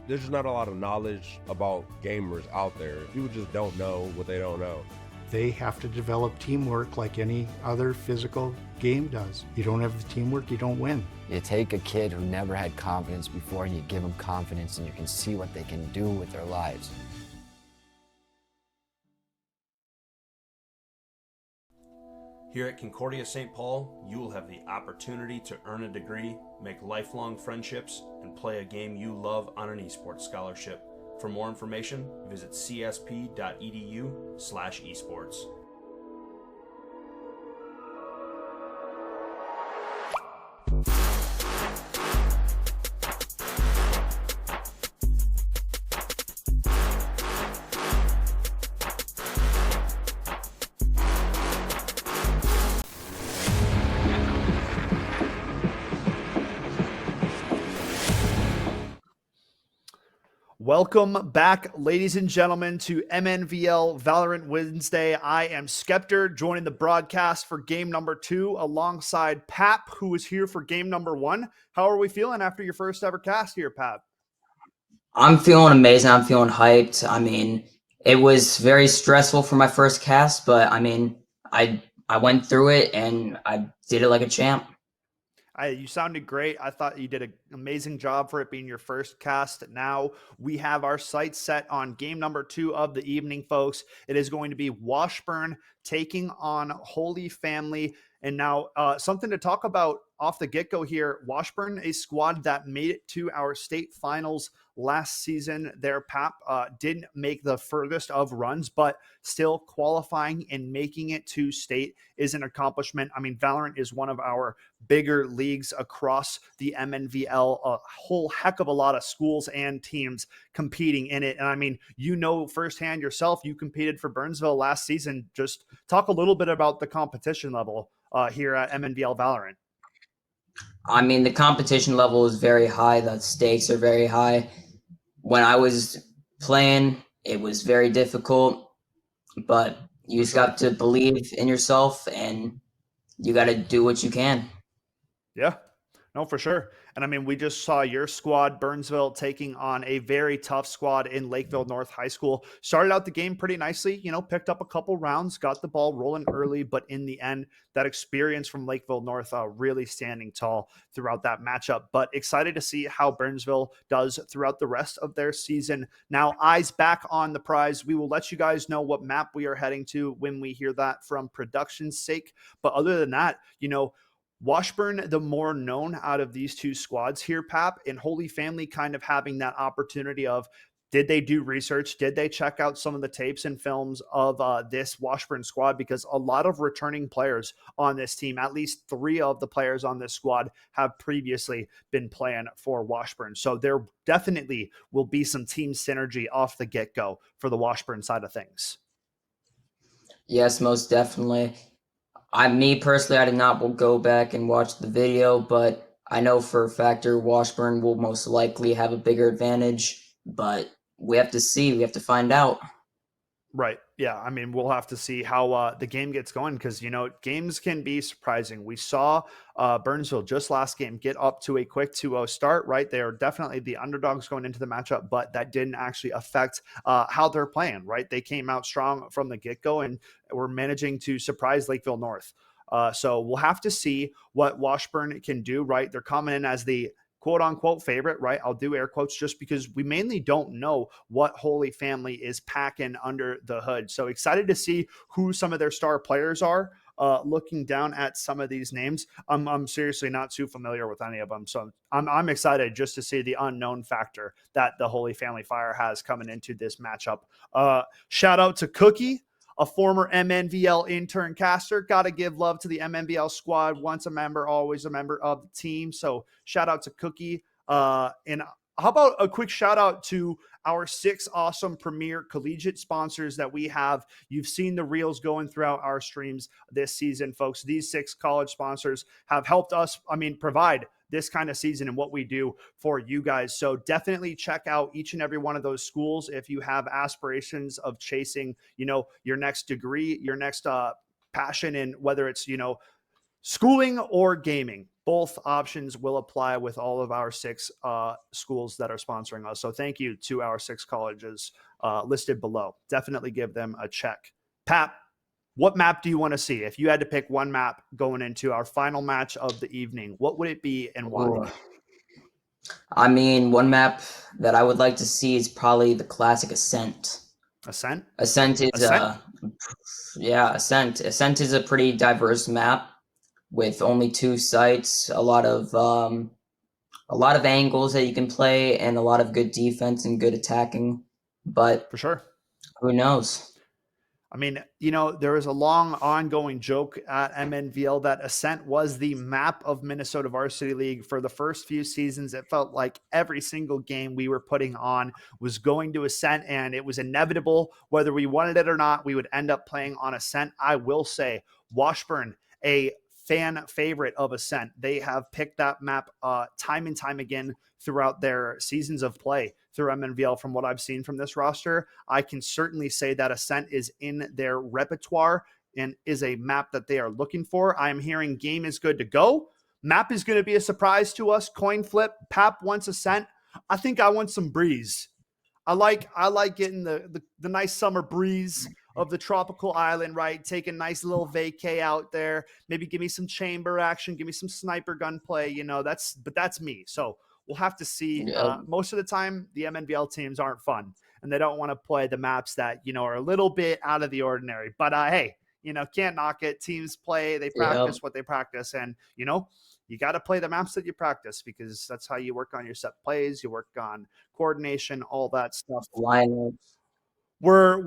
There's just not a lot of knowledge about gamers out there. People just don't know what they don't know. They have to develop teamwork like any other physical game does. You don't have the teamwork, you don't win. You take a kid who never had confidence before and you give them confidence, and you can see what they can do with their lives. Here at Concordia St. Paul, you will have the opportunity to earn a degree, make lifelong friendships, and play a game you love on an esports scholarship. For more information, visit csp.edu/esports. Welcome back, ladies and gentlemen, to MNVL Valorant Wednesday. I am Skeptor, joining the broadcast for game number 2 alongside Pap, who is here for game number 1. How are we feeling after your first ever cast here, Pap? I'm feeling amazing. I'm feeling hyped. I mean, it was very stressful for my first cast, but I mean, I went through it and I did it like a champ. You sounded great. I thought you did an amazing job for it being your first cast. Now we have our sights set on game number 2 of the evening, folks. It is going to be Washburn taking on Holy Family. And now something to talk about off the get-go here. Washburn, a squad that made it to our state finals last season. Their Pap didn't make the furthest of runs, but still qualifying and making it to state is an accomplishment. I mean, Valorant is one of our bigger leagues across the MNVL, a whole heck of a lot of schools and teams competing in it. And I mean, you know firsthand yourself, you competed for Burnsville last season. Just talk a little bit about the competition level here at MNVL Valorant. I mean, the competition level is very high. The stakes are very high. When I was playing, it was very difficult, but you just got to believe in yourself and you got to do what you can. Yeah, no, for sure. And I mean, we just saw your squad, Burnsville, taking on a very tough squad in Lakeville North High School. Started out the game pretty nicely, picked up a couple rounds, got the ball rolling early, but in the end, that experience from Lakeville North really standing tall throughout that matchup. But excited to see how Burnsville does throughout the rest of their season. Now, eyes back on the prize. We will let you guys know what map we are heading to when we hear that from production's sake. But other than that, Washburn, the more known out of these two squads here, Pap, and Holy Family kind of having that opportunity of, did they do research? Did they check out some of the tapes and films of this Washburn squad? Because a lot of returning players on this team, at least 3 of the players on this squad have previously been playing for Washburn. So there definitely will be some team synergy off the get-go for the Washburn side of things. Yes, most definitely. Me personally, I did not go back and watch the video, but I know for a fact Washburn will most likely have a bigger advantage, but we have to see. We have to find out. Right. Yeah. I mean, we'll have to see how the game gets going because, games can be surprising. We saw Burnsville just last game get up to a quick 2-0 start, right? They are definitely the underdogs going into the matchup, but that didn't actually affect how they're playing, right? They came out strong from the get-go and were managing to surprise Lakeville North. So we'll have to see what Washburn can do, right? They're coming in as the quote unquote favorite, right? I'll do air quotes just because we mainly don't know what Holy Family is packing under the hood. So excited to see who some of their star players are. Looking down at some of these names, I'm seriously not too familiar with any of them. So I'm excited just to see the unknown factor that the Holy Family Fire has coming into this matchup. Shout out to Cookie, a former MNVL intern caster. Got to give love to the MNVL squad. Once a member, always a member of the team. So shout out to Cookie. And how about a quick shout out to our 6 awesome premier collegiate sponsors that we have. You've seen the reels going throughout our streams this season, folks. These 6 college sponsors have helped us, provide this kind of season and what we do for you guys. So definitely check out each and every one of those schools if you have aspirations of chasing, your next degree, your next passion, and whether it's, Schooling or gaming, both options will apply with all of our 6 schools that are sponsoring us. So thank you to our 6 colleges listed below. Definitely give them a check. Pat, what map do you want to see? If you had to pick one map going into our final match of the evening, what would it be and why? Ooh. I mean, one map that I would like to see is probably the classic Ascent. Ascent? Ascent is Ascent? yeah, Ascent. Ascent is a pretty diverse map with only 2 sites, a lot of angles that you can play, and a lot of good defense and good attacking. But for sure, who knows? I mean, you know, there was a long ongoing joke at MNVL that Ascent was the map of Minnesota Varsity League for the first few seasons. It felt like every single game we were putting on was going to Ascent, and it was inevitable. Whether we wanted it or not, we would end up playing on Ascent. I will say, Washburn, a fan favorite of Ascent. They have picked that map time and time again throughout their seasons of play through MNVL. From what I've seen from this roster, I can certainly say that Ascent is in their repertoire and is a map that they are looking for. I'm hearing game is good to go. Map is going to be a surprise to us. Coin flip. Pap wants Ascent. I think I want some breeze. I like getting the nice summer breeze of the tropical island, right? Take a nice little vacay out there. Maybe give me some chamber action. Give me some sniper gun play. You know, that's me. So we'll have to see. Most of the time, the MNVL teams aren't fun, and they don't want to play the maps that, you know, are a little bit out of the ordinary. But hey, you know, can't knock it. Teams play, they practice what they practice, and you know, you got to play the maps that you practice because that's how you work on your set plays. You work on coordination, all that stuff. Lineups. We're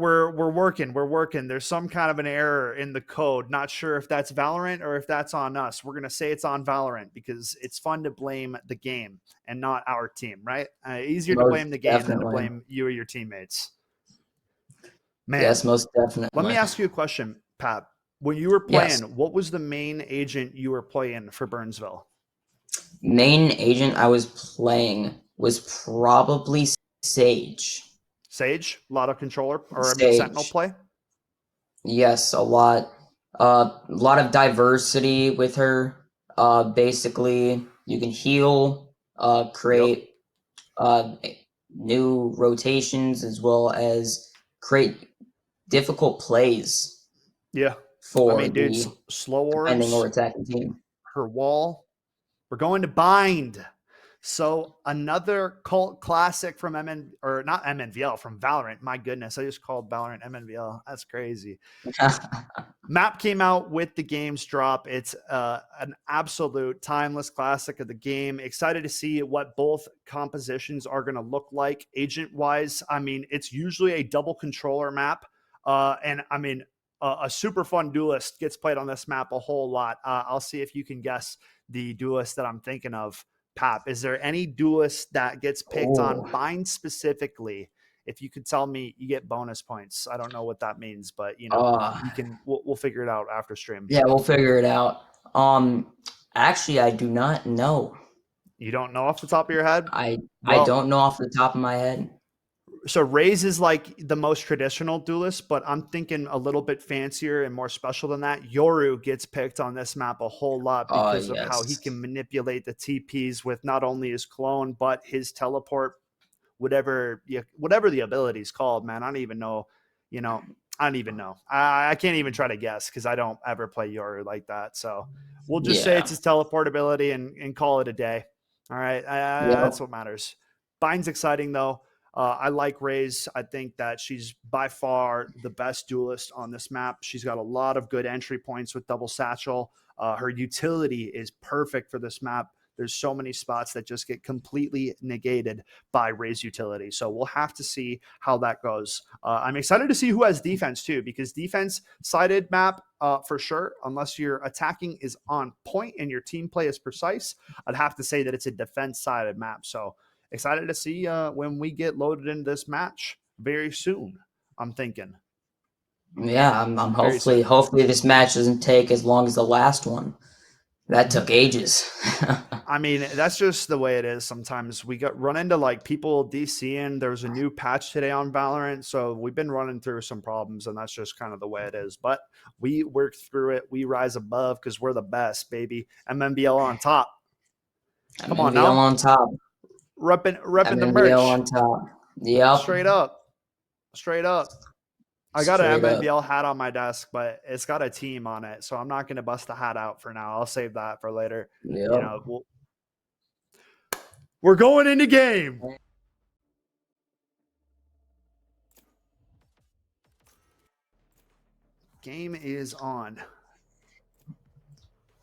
working. There's some kind of an error in the code. Not sure if that's Valorant or if that's on us. We're gonna say it's on Valorant because it's fun to blame the game and not our team, right? Easier to blame the game than to blame you or your teammates. Man, yes, most definitely. Let me ask you a question, Pat. When you were playing, what was the main agent you were playing for Burnsville? Main agent I was playing was probably Sage. Sage, a lot of controller or Sentinel play. Yes, a lot of diversity with her. Basically, you can heal, create new rotations, as well as create difficult plays. Yeah, for I mean, dude, slow orbs, defending or attacking team. Her wall. We're going to bind. So another cult classic from not MNVL, from Valorant. My goodness, I just called Valorant MNVL. That's crazy. Map came out with the game's drop. It's an absolute timeless classic of the game. Excited to see what both compositions are going to look like agent-wise. I mean, it's usually a double controller map. And I mean, a super fun duelist gets played on this map a whole lot. I'll see if you can guess the duelist that I'm thinking of. Pap, is there any duelist that gets picked on Bind specifically? If you could tell me, you get bonus points. I don't know what that means, but you know, you can. We'll figure it out after stream. Yeah, we'll figure it out. Actually, I do not know. You don't know off the top of your head? I don't know off the top of my head. So Raze is like the most traditional duelist, but I'm thinking a little bit fancier and more special than that. Yoru gets picked on this map a whole lot because of how he can manipulate the TPs with not only his clone, but his teleport, whatever the ability is called, man. I don't even know, you know, I don't even know. I can't even try to guess because I don't ever play Yoru like that. So we'll just say it's his teleport ability and call it a day. All right. That's what matters. Bind's exciting though. I like Raze. I think that she's by far the best duelist on this map. She's got a lot of good entry points with double satchel. Her utility is perfect for this map. There's so many spots that just get completely negated by Raze utility. So we'll have to see how that goes. I'm excited to see who has defense too, because defense sided map for sure, unless your attacking is on point and your team play is precise, I'd have to say that it's a defense sided map. So excited to see when we get loaded into this match very soon, I'm thinking. Yeah, I'm hopefully this match doesn't take as long as the last one. That took ages. I mean, that's just the way it is. Sometimes we run into like people DCing. There's a new patch today on Valorant, so we've been running through some problems, and that's just kind of the way it is. But we work through it. We rise above because we're the best, baby. MNVL on top. Come on now, on top. repping the MNVL merch. on top. Yep. Straight up. I got an Straight up. MNVL hat on my desk, but it's got a team on it, so I'm not going to bust the hat out for now. I'll save that for later. Yep. You know, we're going into game. Game is on.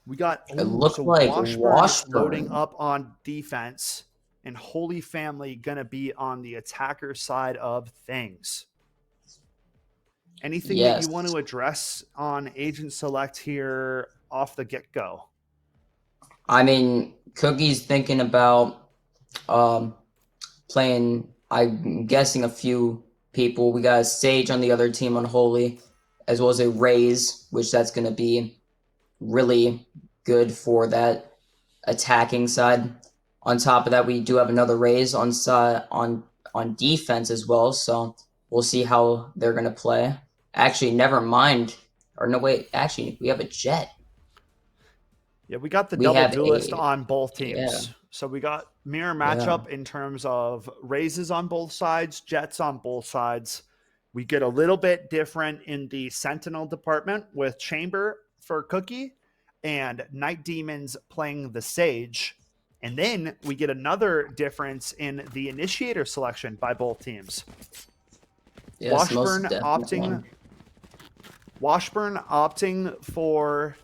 We got It looked like Washburn loading up on defense, and Holy Family gonna be on the attacker side of things. Anything that you want to address on Agent Select here off the get-go? I mean, Cookie's thinking about playing, I'm guessing, a few people. We got a Sage on the other team on Holy, as well as a Raze, which that's going to be really good for that attacking side. On top of that, we do have another Raze on defense as well, so we'll see how they're going to play. Actually, never mind. Or no, wait. Actually, we have a Jet. Yeah, we got the double duelist on both teams. Yeah. So we got mirror matchup in terms of Razes on both sides, Jets on both sides. We get a little bit different in the Sentinel department with Chamber for Cookie and Night Demons playing the Sage. And then we get another difference in the Initiator selection by both teams. Yes, Washburn opting for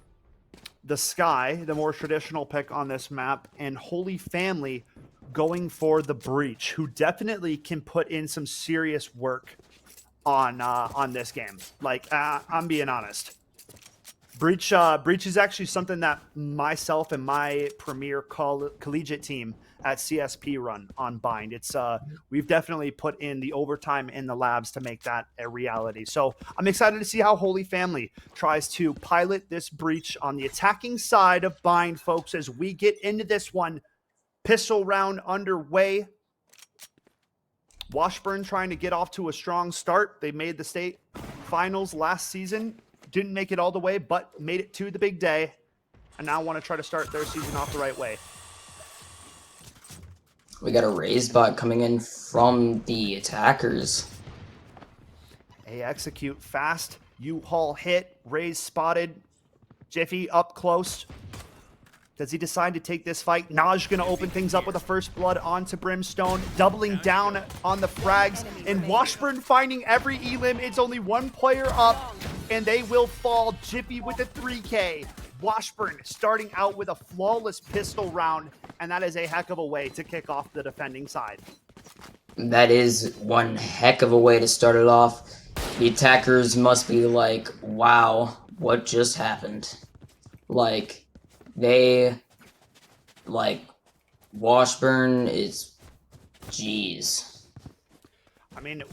the Sky, the more traditional pick on this map, and Holy Family going for the Breach, who definitely can put in some serious work on this game. Like, I'm being honest. Breach is actually something that myself and my premier collegiate team at CSP run on Bind. It's we've definitely put in the overtime in the labs to make that a reality. So I'm excited to see how Holy Family tries to pilot this Breach on the attacking side of Bind, folks, as we get into this one. Pistol round underway. Washburn trying to get off to a strong start. They made the state finals last season. Didn't make it all the way, but made it to the big day. And now want to try to start their season off the right way. We got a Raze bot coming in from the attackers. They execute fast. U-Haul hit. Raze spotted. Jiffy up close. Does he decide to take this fight? Naj going to open things up with a first blood onto Brimstone, doubling down on the frags, and Washburn finding every elim. It's only one player up, and they will fall. Jiffy with a 3K. Washburn starting out with a flawless pistol round, and that is a heck of a way to kick off the defending side. That is one heck of a way to start it off. The attackers must be like, wow, what just happened? Like, Washburn is, jeez. I mean,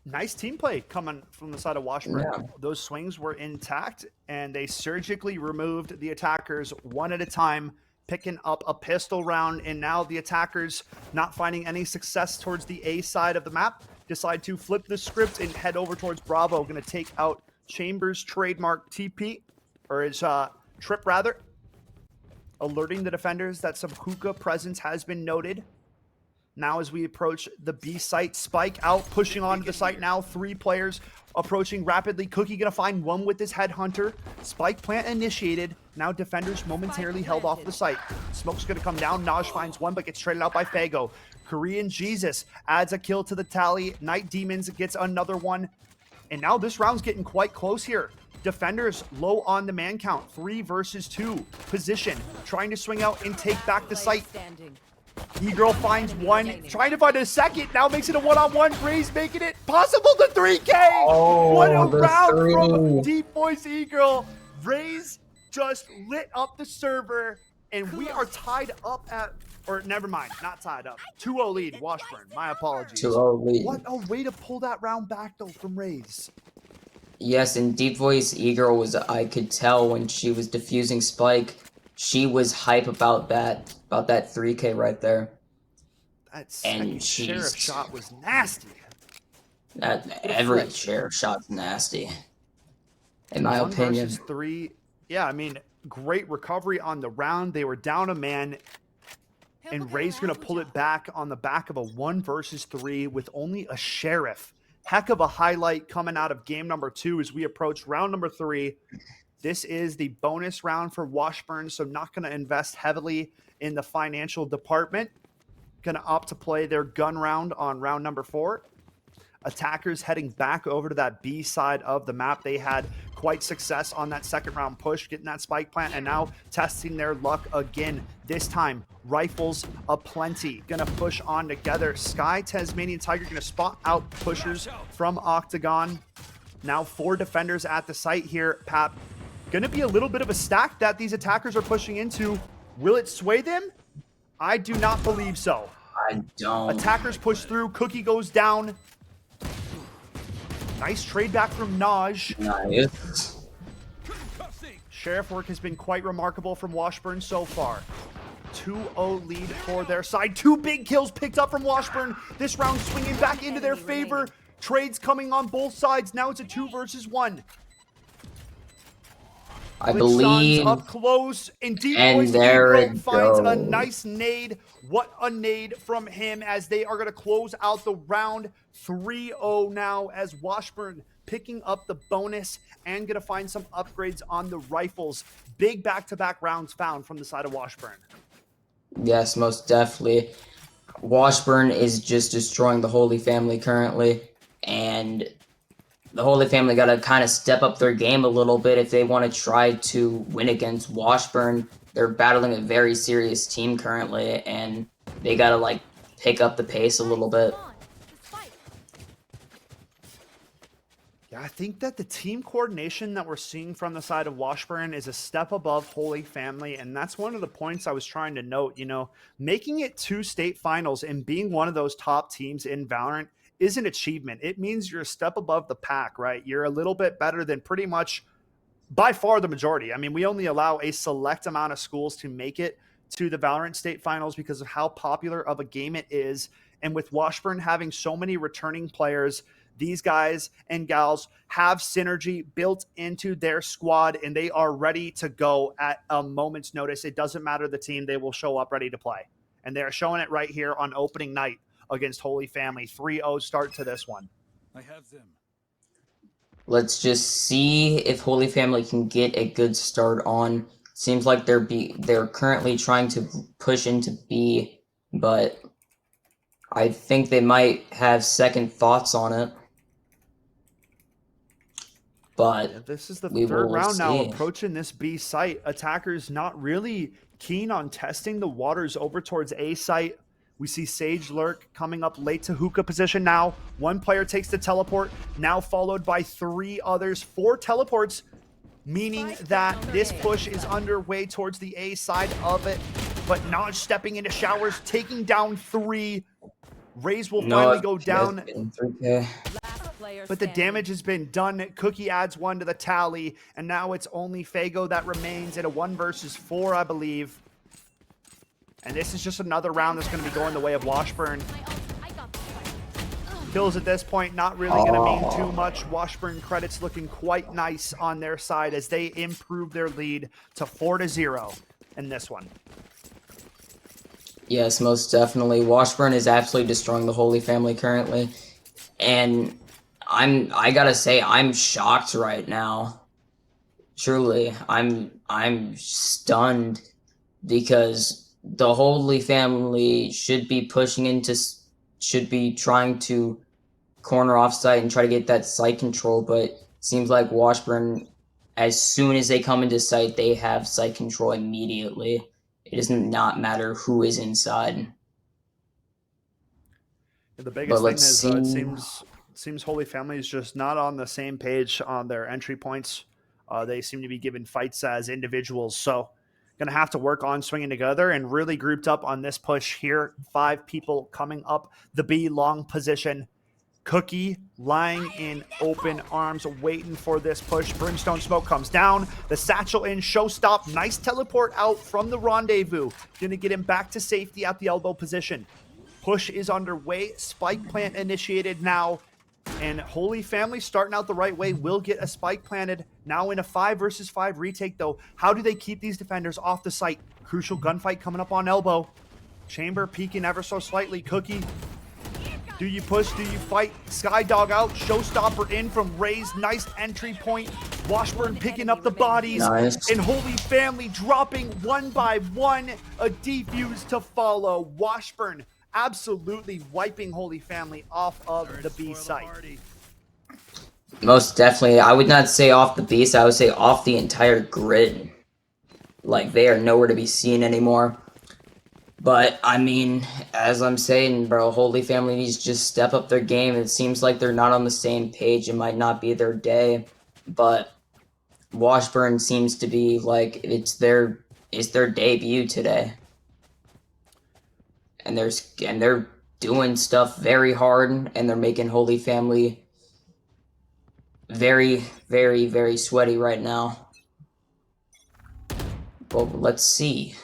nice team play coming from the side of Washburn. Yeah. Those swings were intact, and they surgically removed the attackers one at a time, picking up a pistol round, and now the attackers, not finding any success towards the A side of the map, decide to flip the script and head over towards Bravo, going to take out Chambers' trademark TP, or his trip rather, alerting the defenders that some hookah presence has been noted. Now as we approach the B site, Spike out, pushing onto the site now. 3 players approaching rapidly. Cookie gonna find one with his headhunter. Spike plant initiated. Now defenders momentarily held off the site. Smoke's gonna come down. Naj finds one, but gets traded out by Fago. Korean Jesus adds a kill to the tally. Night Demons gets another one. And now this round's getting quite close here. Defenders low on the man count. 3 versus 2 position. Trying to swing out and take back the site. E-Girl finds one. Trying to find a second. Now makes it a one-on-one. Raze making it possible to 3K. Oh, what a round 3. from Deep Voice E-Girl. Raze just lit up the server. And we are tied up at, or never mind, not tied up. 2-0 lead, Washburn. My apologies. 2-0 lead. What a way to pull that round back, though, from Raze. Yes, and Deep Voice E-Girl was, I could tell when she was defusing Spike, she was hype about that 3K right there. That second sheriff shot was nasty. Every sheriff shot's nasty, in my opinion. 1 versus 3. Yeah, I mean, great recovery on the round. They were down a man, and Ray's going to pull it back on the back of a 1 versus 3 with only a sheriff. Heck of a highlight coming out of game number 2 as we approach round number 3. This is the bonus round for Washburn, so not going to invest heavily in the financial department. Going to opt to play their gun round on round number 4. Attackers heading back over to that B side of the map. They had quite success on that second round push, getting that spike plant, and now testing their luck again. This time, rifles aplenty. Gonna push on together. Sky, Tasmanian Tiger gonna spot out pushers from Octagon. Now 4 defenders at the site here, Pap. Gonna be a little bit of a stack that these attackers are pushing into. Will it sway them? I do not believe so. I don't. Attackers push through. Cookie goes down. Nice trade back from Naj. Nice. Sheriff work has been quite remarkable from Washburn so far. 2-0 lead for their side. 2 big kills picked up from Washburn. This round swinging back into their favor. Trades coming on both sides. Now it's a 2 versus 1. I believe. Up close, and deep And boys there it finds a goes. nice nade. What a nade from him as they are going to close out the round. 3-0 now as Washburn picking up the bonus and going to find some upgrades on the rifles. Big back-to-back rounds found from the side of Washburn. Yes, most definitely. Washburn is just destroying the Holy Family currently, and the Holy Family got to kind of step up their game a little bit if they want to try to win against Washburn. They're battling a very serious team currently, and they got to like pick up the pace a little bit. Yeah, I think that the team coordination that we're seeing from the side of Washburn is a step above Holy Family, and that's one of the points I was trying to note. You know, making it to state finals and being one of those top teams in Valorant is an achievement. It means you're a step above the pack, right? You're a little bit better than pretty much by far the majority. I mean, we only allow a select amount of schools to make it to the Valorant state finals because of how popular of a game it is. And with Washburn having so many returning players, these guys and gals have synergy built into their squad, and they are ready to go at a moment's notice. It doesn't matter the team, they will show up ready to play. And they're showing it right here on opening night against Holy Family. 3-0 start to this one. I have them. Let's just see if Holy Family can get a good start on. Seems like they're currently trying to push into B, but I think they might have second thoughts on it. But yeah, this is the we third will round now see. approaching this B site. Attackers not really keen on testing the waters over towards A site. We see Sage lurk coming up late to hookah position now. One player takes the teleport, now followed by 3 others. 4 teleports, meaning that this push is underway towards the A side of it. But Naj stepping into showers, taking down 3. Raze will finally go down. But the damage has been done. Cookie adds 1 to the tally, and now it's only Fago that remains in a 1 versus 4, I believe. And this is just another round that's going to be going the way of Washburn. Kills at this point, not really going to mean too much. Washburn credits looking quite nice on their side as they improve their lead to 4-0 in this one. Yes, most definitely. Washburn is absolutely destroying the Holy Family currently. And I gotta say, I'm shocked right now. Truly, I'm stunned because the Holy Family should be trying to corner off site and try to get that site control, but seems like Washburn, as soon as they come into site, they have site control immediately. It does not matter who is inside. The biggest thing is it seems Holy Family is just not on the same page on their entry points. They seem to be given fights as individuals, so going to have to work on swinging together and really grouped up on this push here. 5 people coming up the B long position. Cookie lying in open arms, waiting for this push. Brimstone smoke comes down. The satchel in, show stop. Nice teleport out from the rendezvous. Gonna get him back to safety at the elbow position. Push is underway. Spike plant initiated now. And Holy Family starting out the right way will get a spike planted. Now in a 5 versus 5 retake, though. How do they keep these defenders off the site? Crucial gunfight coming up on elbow. Chamber peeking ever so slightly. Cookie, do you push? Do you fight? Skydog out. Showstopper in from Ray's nice entry point. Washburn picking up the bodies. Nice. And Holy Family dropping one by one. A defuse to follow. Washburn absolutely wiping Holy Family off of the B site. Most definitely. I would not say off the beast. I would say off the entire grid. Like, they are nowhere to be seen anymore. But, I mean, as I'm saying, bro, Holy Family needs to just step up their game. It seems like they're not on the same page. It might not be their day. But Washburn seems to be like it's their debut today. And they're doing stuff very hard, and they're making Holy Family very, very, very sweaty right now. Well, let's see.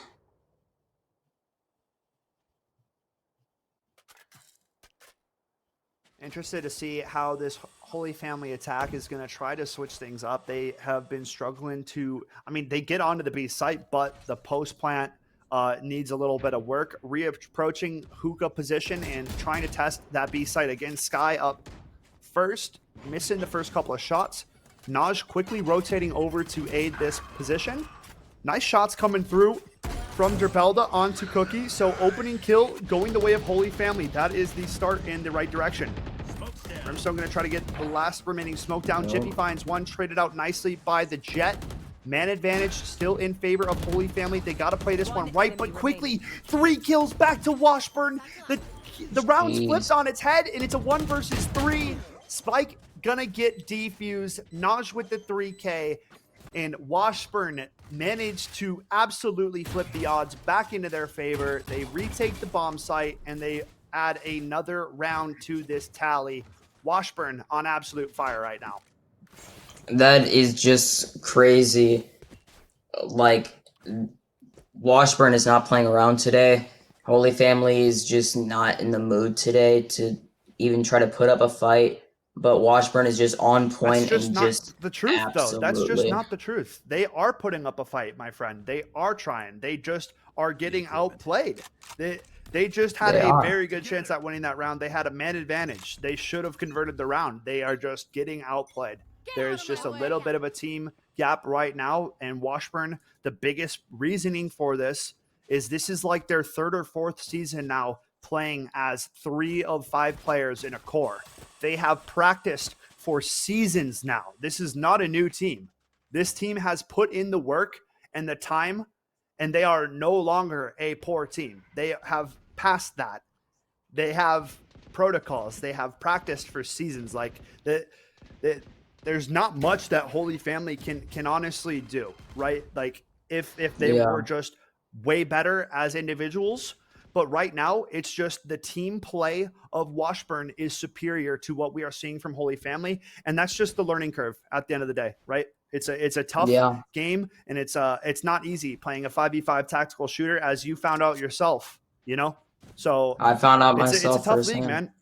Interested to see how this Holy Family attack is going to try to switch things up. They have been struggling to, I mean, they get onto the B site, but the post plant needs a little bit of work. Reapproaching hookah position and trying to test that B site again. Sky up first, missing the first couple of shots. Naj quickly rotating over to aid this position. Nice shots coming through from Derbelda onto Cookie. So opening kill going the way of Holy Family. That is the start in the right direction. Brimstone going to try to get the last remaining smoke down. Jippy finds one, traded out nicely by the Jet. Man advantage still in favor of Holy Family. They got to play this one right, but quickly 3 kills back to Washburn. The round's flipped on its head, and it's a 1 versus 3. Spike gonna get defused. Naj with the 3K, and Washburn managed to absolutely flip the odds back into their favor. They retake the bomb site, and they add another round to this tally. Washburn on absolute fire right now. That is just crazy. Like, Washburn is not playing around today. Holy Family is just not in the mood today to even try to put up a fight. But Washburn is just on point. That's just and not just the truth, absolutely. though. That's just not the truth. They are putting up a fight, my friend. They are trying. They just are getting outplayed. They just had a very good chance at winning that round. They had a man advantage. They should have converted the round. They are just getting outplayed. There's just a little bit of a team gap right now. And Washburn, the biggest reasoning for this is like their 3rd or 4th season now playing as 3 of 5 players in a core. They have practiced for seasons now. This is not a new team. This team has put in the work and the time, and they are no longer a poor team. They have passed that. They have protocols. They have practiced for seasons. Like there's not much that Holy Family can honestly do, right? Like if they were just way better as individuals, but right now it's just the team play of Washburn is superior to what we are seeing from Holy Family, and that's just the learning curve at the end of the day, right? It's a tough game, and it's not easy playing a 5v5 tactical shooter, as you found out yourself, you know? So I found out myself. It's a tough league, man.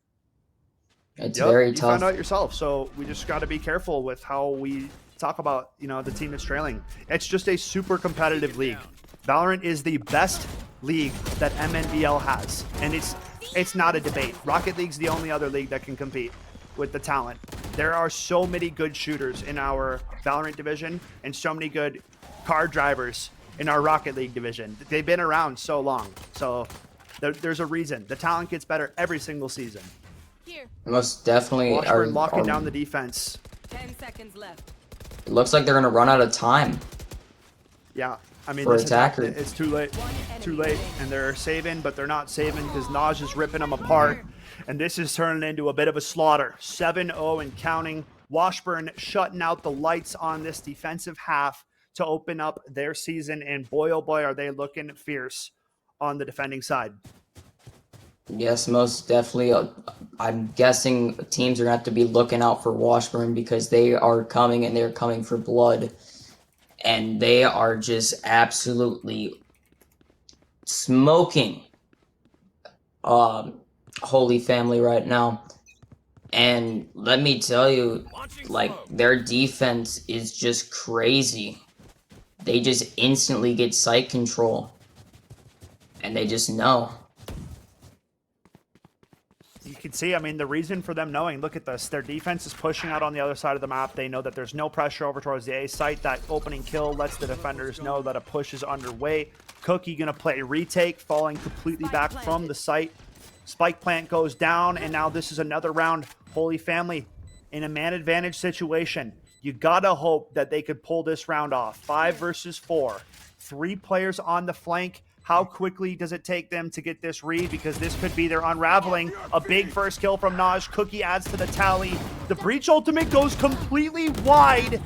It's very tough. You found out yourself, so we just got to be careful with how we talk about, the team that's trailing. It's just a super competitive league. Valorant is the best league that MNVL has, and it's not a debate. Rocket League's the only other league that can compete with the talent. There are so many good shooters in our Valorant division and so many good car drivers in our Rocket League division. They've been around so long, so there's a reason. The talent gets better every single season. Here. Most definitely. Washburn locking down the defense. 10 seconds left. It looks like they're going to run out of time. Yeah, I mean, for this attacker. It's too late. Too late, and they're saving, but they're not saving because Naj is ripping them apart, and this is turning into a bit of a slaughter. 7-0 and counting. Washburn shutting out the lights on this defensive half to open up their season, and boy, oh boy, are they looking fierce on the defending side. Yes, most definitely. I'm guessing teams are going to have to be looking out for Washburn because they are coming and they're coming for blood. And they are just absolutely smoking Holy Family right now. And let me tell you, like, their defense is just crazy. They just instantly get site control. And they just know. You can see, I mean, the reason for them knowing, look at this. Their defense is pushing out on the other side of the map. They know that there's no pressure over towards the A site. That opening kill lets the defenders know that a push is underway. Cookie going to play retake, falling completely back from the site. Spike plant goes down, and now this is another round. Holy Family in a man advantage situation. You got to hope that they could pull this round off. 5 versus 4. 3 players on the flank. How quickly does it take them to get this read? Because this could be their unraveling. A big first kill from Naj. Cookie adds to the tally. The Breach ultimate goes completely wide.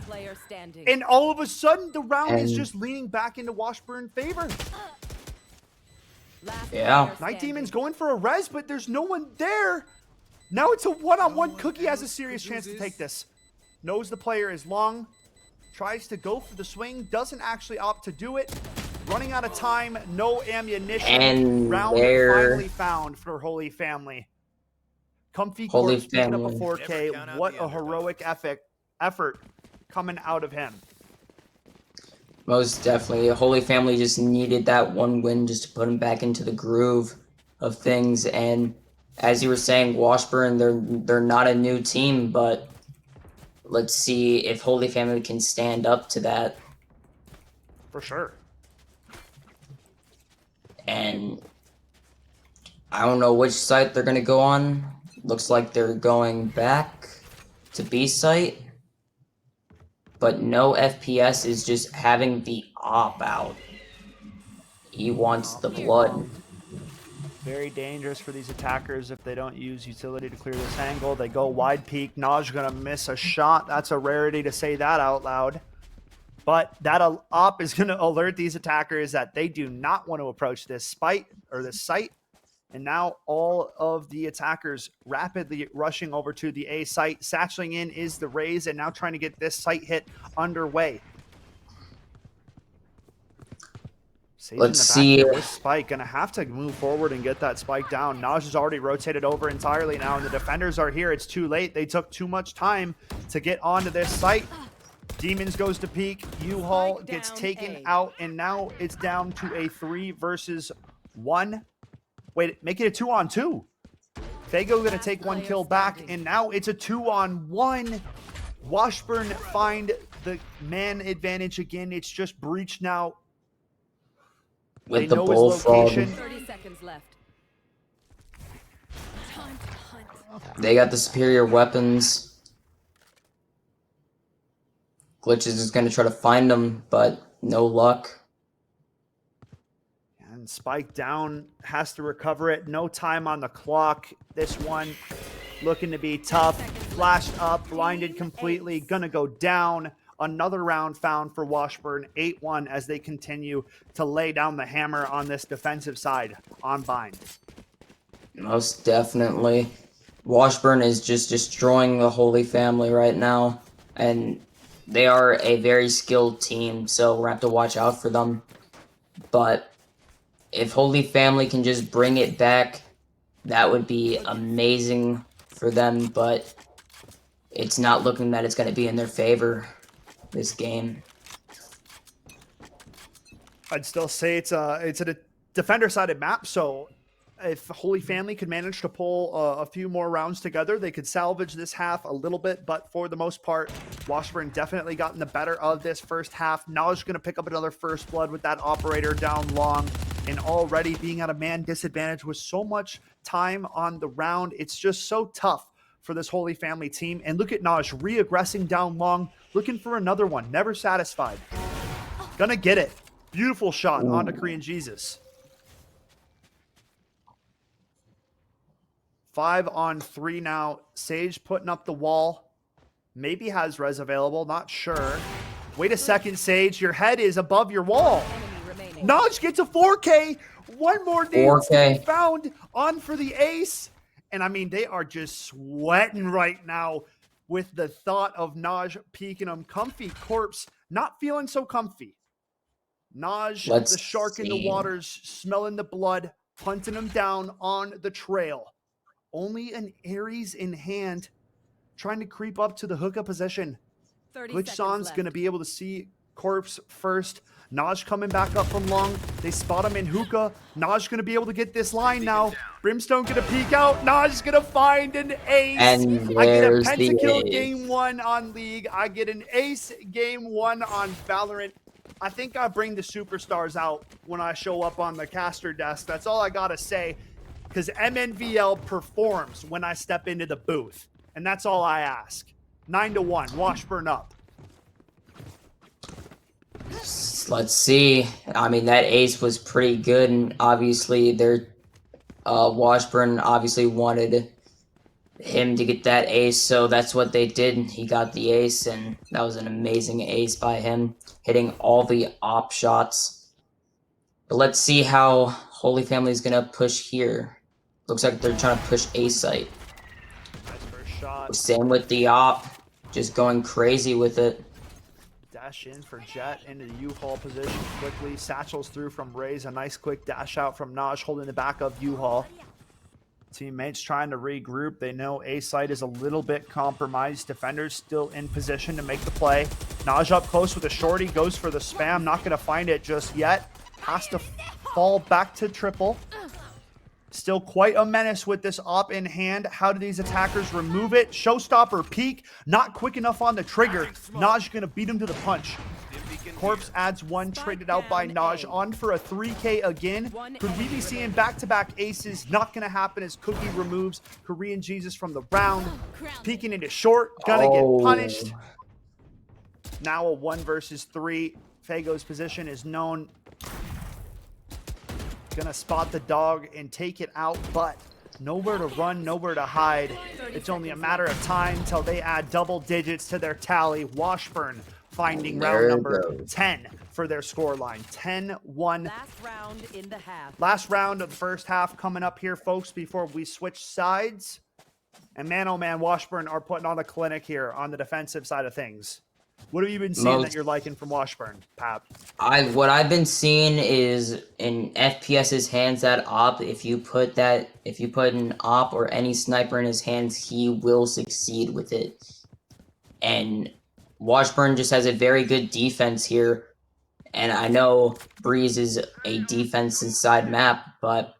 And all of a sudden, the round is just leaning back into Washburn favor. Yeah. Night Demon's going for a res, but there's no one there. Now it's a one-on-one. Cookie has a serious chance to take this. Knows the player is long. Tries to go for the swing. Doesn't actually opt to do it. Running out of time, no ammunition. And round finally found for Holy Family. Comfy Corpse picking up a 4K. What a heroic effort coming out of him. Most definitely. Holy Family just needed that one win just to put them back into the groove of things. And as you were saying, Washburn, they're not a new team, but let's see if Holy Family can stand up to that. For sure. And I don't know which site they're going to go on. Looks like they're going back to B site. But no FPS is just having the op out. He wants the blood. Very dangerous for these attackers if they don't use utility to clear this angle. They go wide peak. Naj going to miss a shot. That's a rarity to say that out loud. But that op is going to alert these attackers that they do not want to approach this site. And now all of the attackers rapidly rushing over to the A site. Satcheling in is the Raze, and now trying to get this site hit underway. Sage Let's see. This Spike going to have to move forward and get that Spike down. Naj is already rotated over entirely now, and the defenders are here. It's too late. They took too much time to get onto this site. Demons goes to peak. U-Haul gets taken out, and now it's down to a 3 versus 1. Wait, make it a 2-on-2. Fago going to take 1 kill back, and now it's a 2-on-1. Washburn find the man advantage again. It's just Breach now. With the bullfrog. 30 seconds left. They got the superior weapons. Glitch is just going to try to find them, but no luck. And Spike down, has to recover it. No time on the clock. This one looking to be tough. Flashed up, blinded completely, gonna go down. Another round found for Washburn, 8-1 as they continue to lay down the hammer on this defensive side on Bind. Most definitely. Washburn is just destroying the Holy Family right now, and they are a very skilled team, so we're going to have to watch out for them. But if Holy Family can just bring it back, that would be amazing for them, but it's not looking that it's going to be in their favor this game. I'd still say it's a defender-sided map, so if Holy Family could manage to pull a few more rounds together, they could salvage this half a little bit, but for the most part, Washburn definitely gotten the better of this first half. Knowledge going to pick up another first blood with that operator down long, and already being at a man disadvantage with so much time on the round, it's just so tough for this Holy Family team. And look at Naj re-aggressing down long, looking for another one, never satisfied. Gonna get it. Beautiful shot onto Korean Jesus. 5-on-3 now. Sage putting up the wall. Maybe has res available, not sure. Wait a second, Sage. Your head is above your wall. Naj gets a 4K. One more needs to 4K. be found on for the ace. And I mean, they are just sweating right now with the thought of Naj peeking them. Comfy Corpse not feeling so comfy. Naj, Let's the shark in the see. waters, smelling the blood, hunting him down on the trail. Only an Ares in hand, trying to creep up to the hookah position. Glitch San's going to be able to see Corpse first. Naj coming back up from long. They spot him in hookah. Naj going to be able to get this line now. Brimstone going to peek out. Naj's going to find an ace. And I get a there's the pentakill ace. game 1 on League. I get an ace game 1 on Valorant. I think I bring the superstars out when I show up on the caster desk. That's all I got to say, because MNVL performs when I step into the booth. And that's all I ask. 9-1, Washburn up. Let's see. I mean, that ace was pretty good, and obviously their Washburn obviously wanted him to get that ace, so that's what they did. He got the ace, and that was an amazing ace by him, hitting all the op shots. But let's see how Holy Family is gonna push here. Looks like they're trying to push A site. Nice first shot. Same with the op, just going crazy with it. Dash in for Jet into the U-Haul position quickly. Satchels through from Raze. A nice quick dash out from Naj holding the back of U-Haul. Teammates trying to regroup. They know A site is a little bit compromised. Defenders still in position to make the play. Naj up close with a shorty. Goes for the spam. Not going to find it just yet. Has to fall back to triple. Still quite a menace with this op in hand. How do these attackers remove it? Showstopper peek. Not quick enough on the trigger. Naj going to beat him to the punch. Corpse adds one, traded out by Naj. On for a 3K again. Could we be seeing back-to-back aces? Not going to happen as Cookie removes Korean Jesus from the round. Peeking into short. Gonna get punished. Now a 1 versus 3. Fago's position is known. Gonna spot the dog and take it out, but nowhere to run, nowhere to hide. It's only a matter of time till they add double digits to their tally. Washburn finding round number 10 for their scoreline. 10-1. Last round in the half. Last round of the first half coming up here, folks, before we switch sides. And man, oh man, Washburn are putting on a clinic here on the defensive side of things. What have you been seeing that you're liking from Washburn, Pap? What I've been seeing is in FPS's hands, that op, if you put an op or any sniper in his hands, he will succeed with it. And Washburn just has a very good defense here. And I know Breeze is a defensive side map, but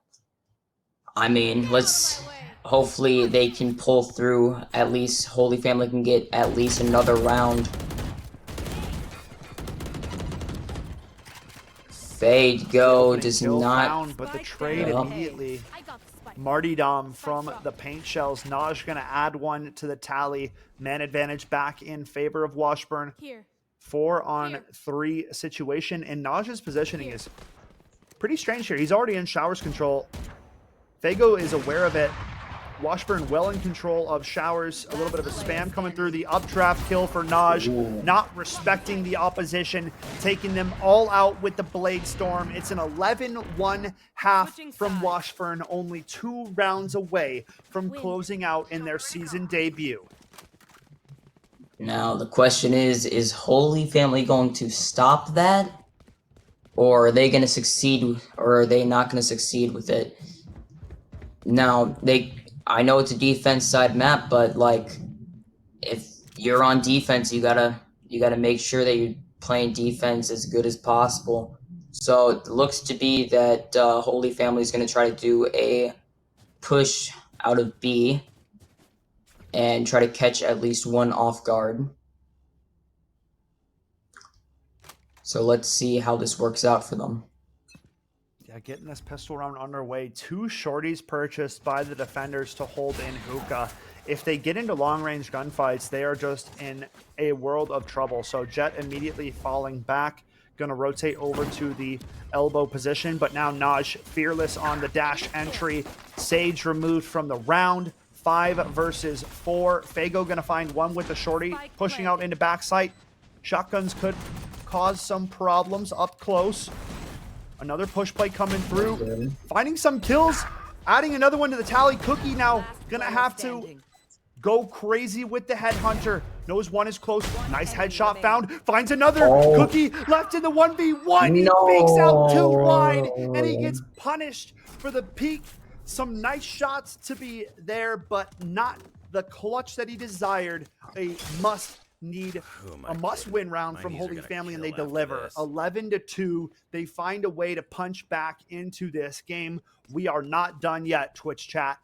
I mean, hopefully they can pull through. At least Holy Family can get at least another round. Fade go does not found, but the trade immediately. Martyrdom from the paint shells. Naj gonna add one to the tally. Man advantage back in favor of Washburn. 4-on-3 situation, and Naj's positioning is pretty strange here. He's already in Showers control. Fago is aware of it. Washburn well in control of Showers. A little bit of a spam coming through. The updraft kill for Naj. Not respecting the opposition. Taking them all out with the Blade Storm. It's an 11-1 half from Washburn. Only 2 rounds away from closing out in their season debut. Now the question is Holy Family going to stop that? Or are they going to succeed, or are they not going to succeed with it? Now, I know it's a defense side map, but like, if you're on defense, you gotta make sure that you're playing defense as good as possible. So it looks to be that Holy Family is gonna try to do a push out of B and try to catch at least one off guard. So let's see how this works out for them. Yeah, getting this pistol round underway. 2 shorties purchased by the defenders to hold in hookah. If they get into long-range gunfights, they are just in a world of trouble. So Jet immediately falling back. Going to rotate over to the elbow position. But now Naj fearless on the dash entry. Sage removed from the round. 5 versus 4. Fago going to find one with the shorty. Pushing out into backside. Shotguns could cause some problems up close. Another push play coming through. Finding some kills. Adding another one to the tally. Cookie now going to have to go crazy with the headhunter. Knows one is close. Nice headshot found. Finds another. Cookie left in the 1v1. He fakes out too wide. And he gets punished for the peak. Some nice shots to be there, but not the clutch that he desired. A must-win round from Holy Family, and they deliver. 11-2. They find a way to punch back into this game. We are not done yet, Twitch chat.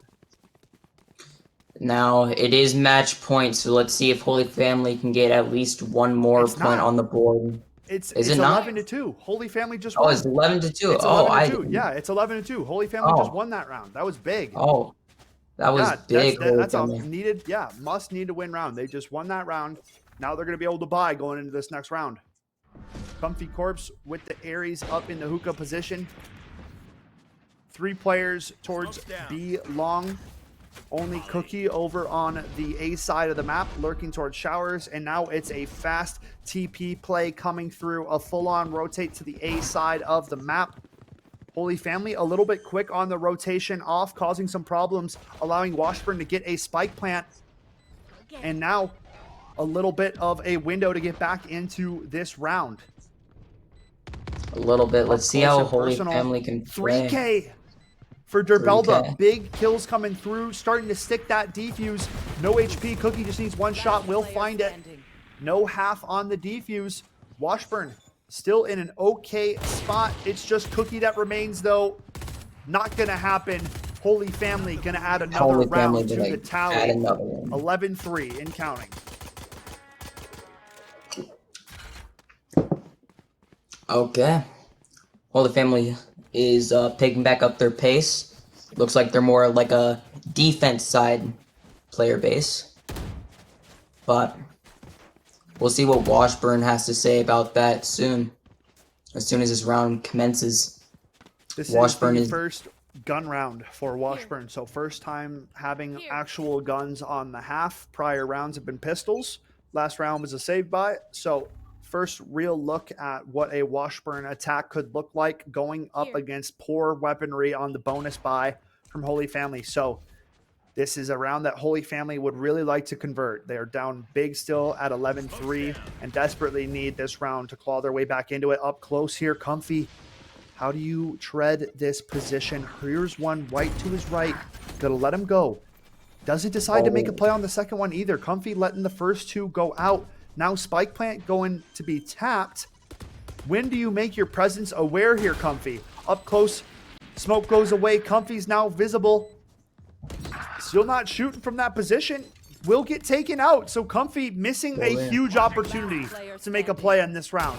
Now, it is match point, so let's see if Holy Family can get at least one more point on the board. It's it 11-2. Holy Family just won. Oh, it's 11-2. It's 11-2. Yeah, it's 11-2. Holy Family just won that round. That was big. Oh, that was big. That's a needed, must need to win round. They just won that round. Now they're going to be able to buy going into this next round. Comfy Corpse with the Ares up in the hookah position. 3 players towards B long. Only Cookie over on the A side of the map, lurking towards Showers, and now it's a fast TP play coming through, a full-on rotate to the A side of the map. Holy Family a little bit quick on the rotation off, causing some problems, allowing Washburn to get a spike plant. And now a little bit of a window to get back into this round. A little bit. Let's see how Holy Family can play. 3K for Derbelda. Big kills coming through, starting to stick that defuse. No HP. Cookie just needs one shot. Will find it. No half on the defuse. Washburn still in an okay spot. It's just Cookie that remains, though. Not going to happen. Holy Family going to add another round to the tally. 11-3 and counting. Okay. Holy Family is picking back up their pace. Looks like they're more like a defense side player base. But we'll see what Washburn has to say about that soon. As soon as this round commences. This Washburn is the first gun round for Washburn. So first time having actual guns on the half. Prior rounds have been pistols. Last round was a save by. So first real look at what a Washburn attack could look like going up against poor weaponry on the bonus buy from Holy Family. So this is a round that Holy Family would really like to convert. They're down big still at 11-3 and desperately need this round to claw their way back into it. Up close here, Comfy. How do you tread this position? Here's one white to his right. Gonna let him go. Doesn't decide to make a play on the second one either. Comfy letting the first two go out. Now Spike Plant going to be tapped. When do you make your presence aware here, Comfy? Up close, smoke goes away. Comfy's now visible. Still not shooting from that position. Will get taken out. So Comfy missing a huge opportunity to make a play in this round.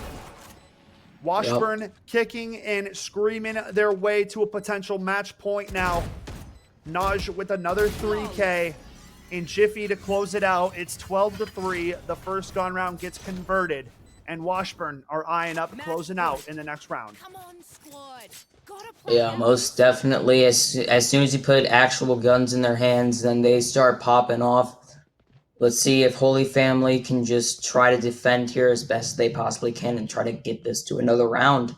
Washburn kicking and screaming their way to a potential match point now. Naj with another 3K. In Jiffy to close it out. It's 12-3. The first gun round gets converted. And Washburn are eyeing up, closing out in the next round. Come on, squad. Yeah, most definitely. As soon as you put actual guns in their hands, then they start popping off. Let's see if Holy Family can just try to defend here as best they possibly can and try to get this to another round.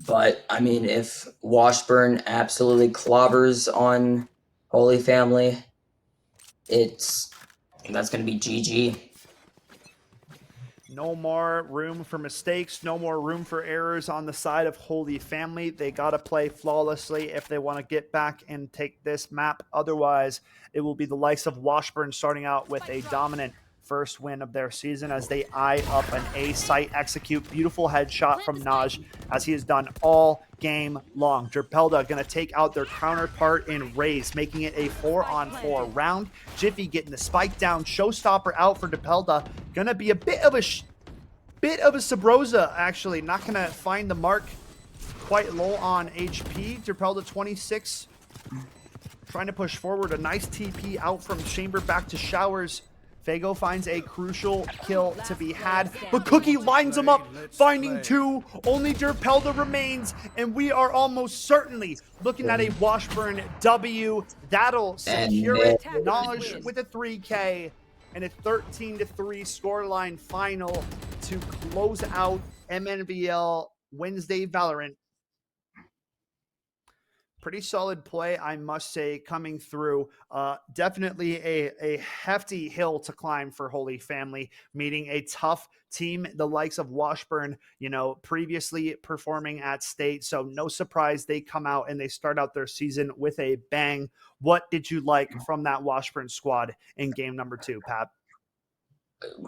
But, I mean, if Washburn absolutely clobbers on Holy Family, that's going to be GG. No more room for mistakes, no more room for errors on the side of Holy Family. They got to play flawlessly if they want to get back and take this map. Otherwise, it will be the likes of Washburn starting out with a dominant first win of their season as they eye up an A site execute. Beautiful headshot from Naj as he has done all game long. Derpelda going to take out their counterpart in Raze, making it a 4-on-4 round. Jiffy getting the spike down. Showstopper out for Derpelda. Going to be a bit of a Sabrosa, actually. Not going to find the mark. Quite low on HP. Derpelda 26. Trying to push forward. A nice TP out from Chamber back to Showers. Fago finds a crucial kill to be had, but Cookie lines him up, finding two. Only Derpelda remains, and we are almost certainly looking at a Washburn W. That'll secure it. Knowledge with a 3K and a 13-3 scoreline final to close out MNVL Wednesday Valorant. Pretty solid play, I must say, coming through. Definitely a hefty hill to climb for Holy Family, meeting a tough team, the likes of Washburn, previously performing at state. So no surprise they come out and they start out their season with a bang. What did you like from that Washburn squad in game number 2, Pat?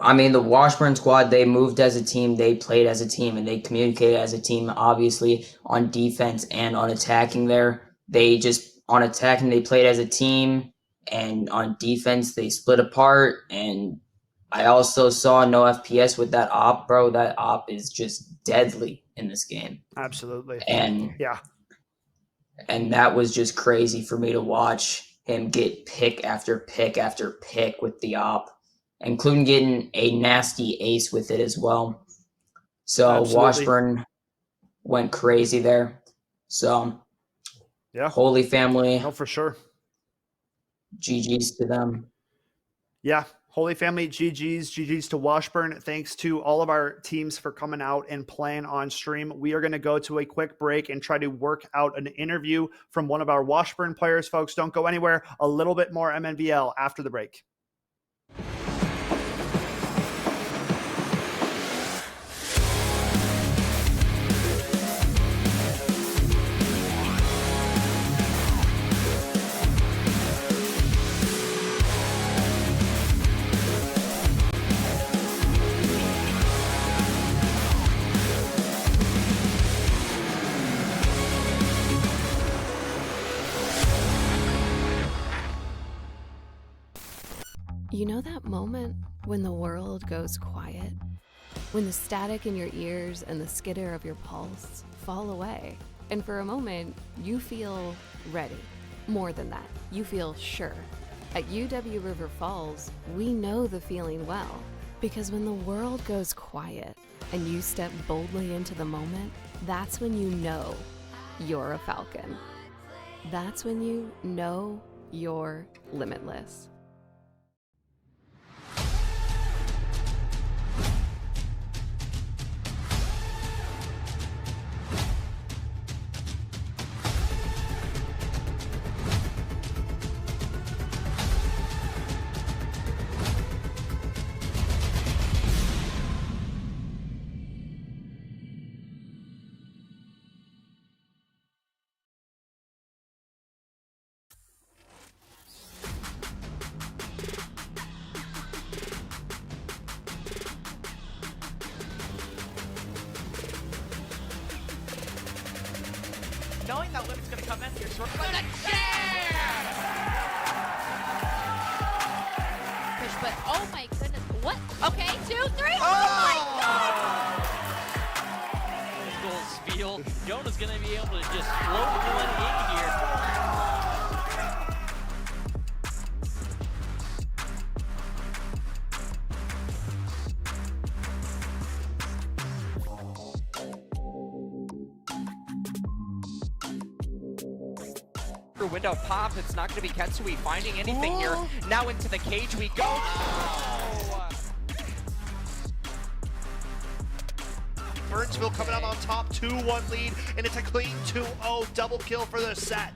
I mean, the Washburn squad, they moved as a team, they played as a team, and they communicated as a team, obviously, on defense and on attacking there. They just, on attacking, they played as a team, and on defense, they split apart. And I also saw no FPS with that op, bro. That op is just deadly in this game. Absolutely. And yeah. And that was just crazy for me to watch him get pick after pick after pick with the op, including getting a nasty ace with it as well. So Absolutely. Washburn went crazy there. So yeah, Holy Family. No, for sure. GG's to them. Yeah. Holy Family, GG's to Washburn. Thanks to all of our teams for coming out and playing on stream. We are going to go to a quick break and try to work out an interview from one of our Washburn players. Folks, don't go anywhere. A little bit more MNVL after the break. You know that moment when the world goes quiet? When the static in your ears and the skitter of your pulse fall away, and for a moment, you feel ready. More than that, you feel sure. At UW River Falls, we know the feeling well, because when the world goes quiet and you step boldly into the moment, that's when you know you're a Falcon. That's when you know you're limitless. Knowing that Limit's going to come in, you're sort of like a jam! Push, but oh my goodness, what? Okay, 2, 3, oh my god! Goals feel. Jonah's going to be able to just float one in here. Window pop, it's not going to be Ketsui finding anything here. Now into the cage we go. Burnsville coming out on top, 2-1 lead, and it's a clean 2-0 double kill for the set.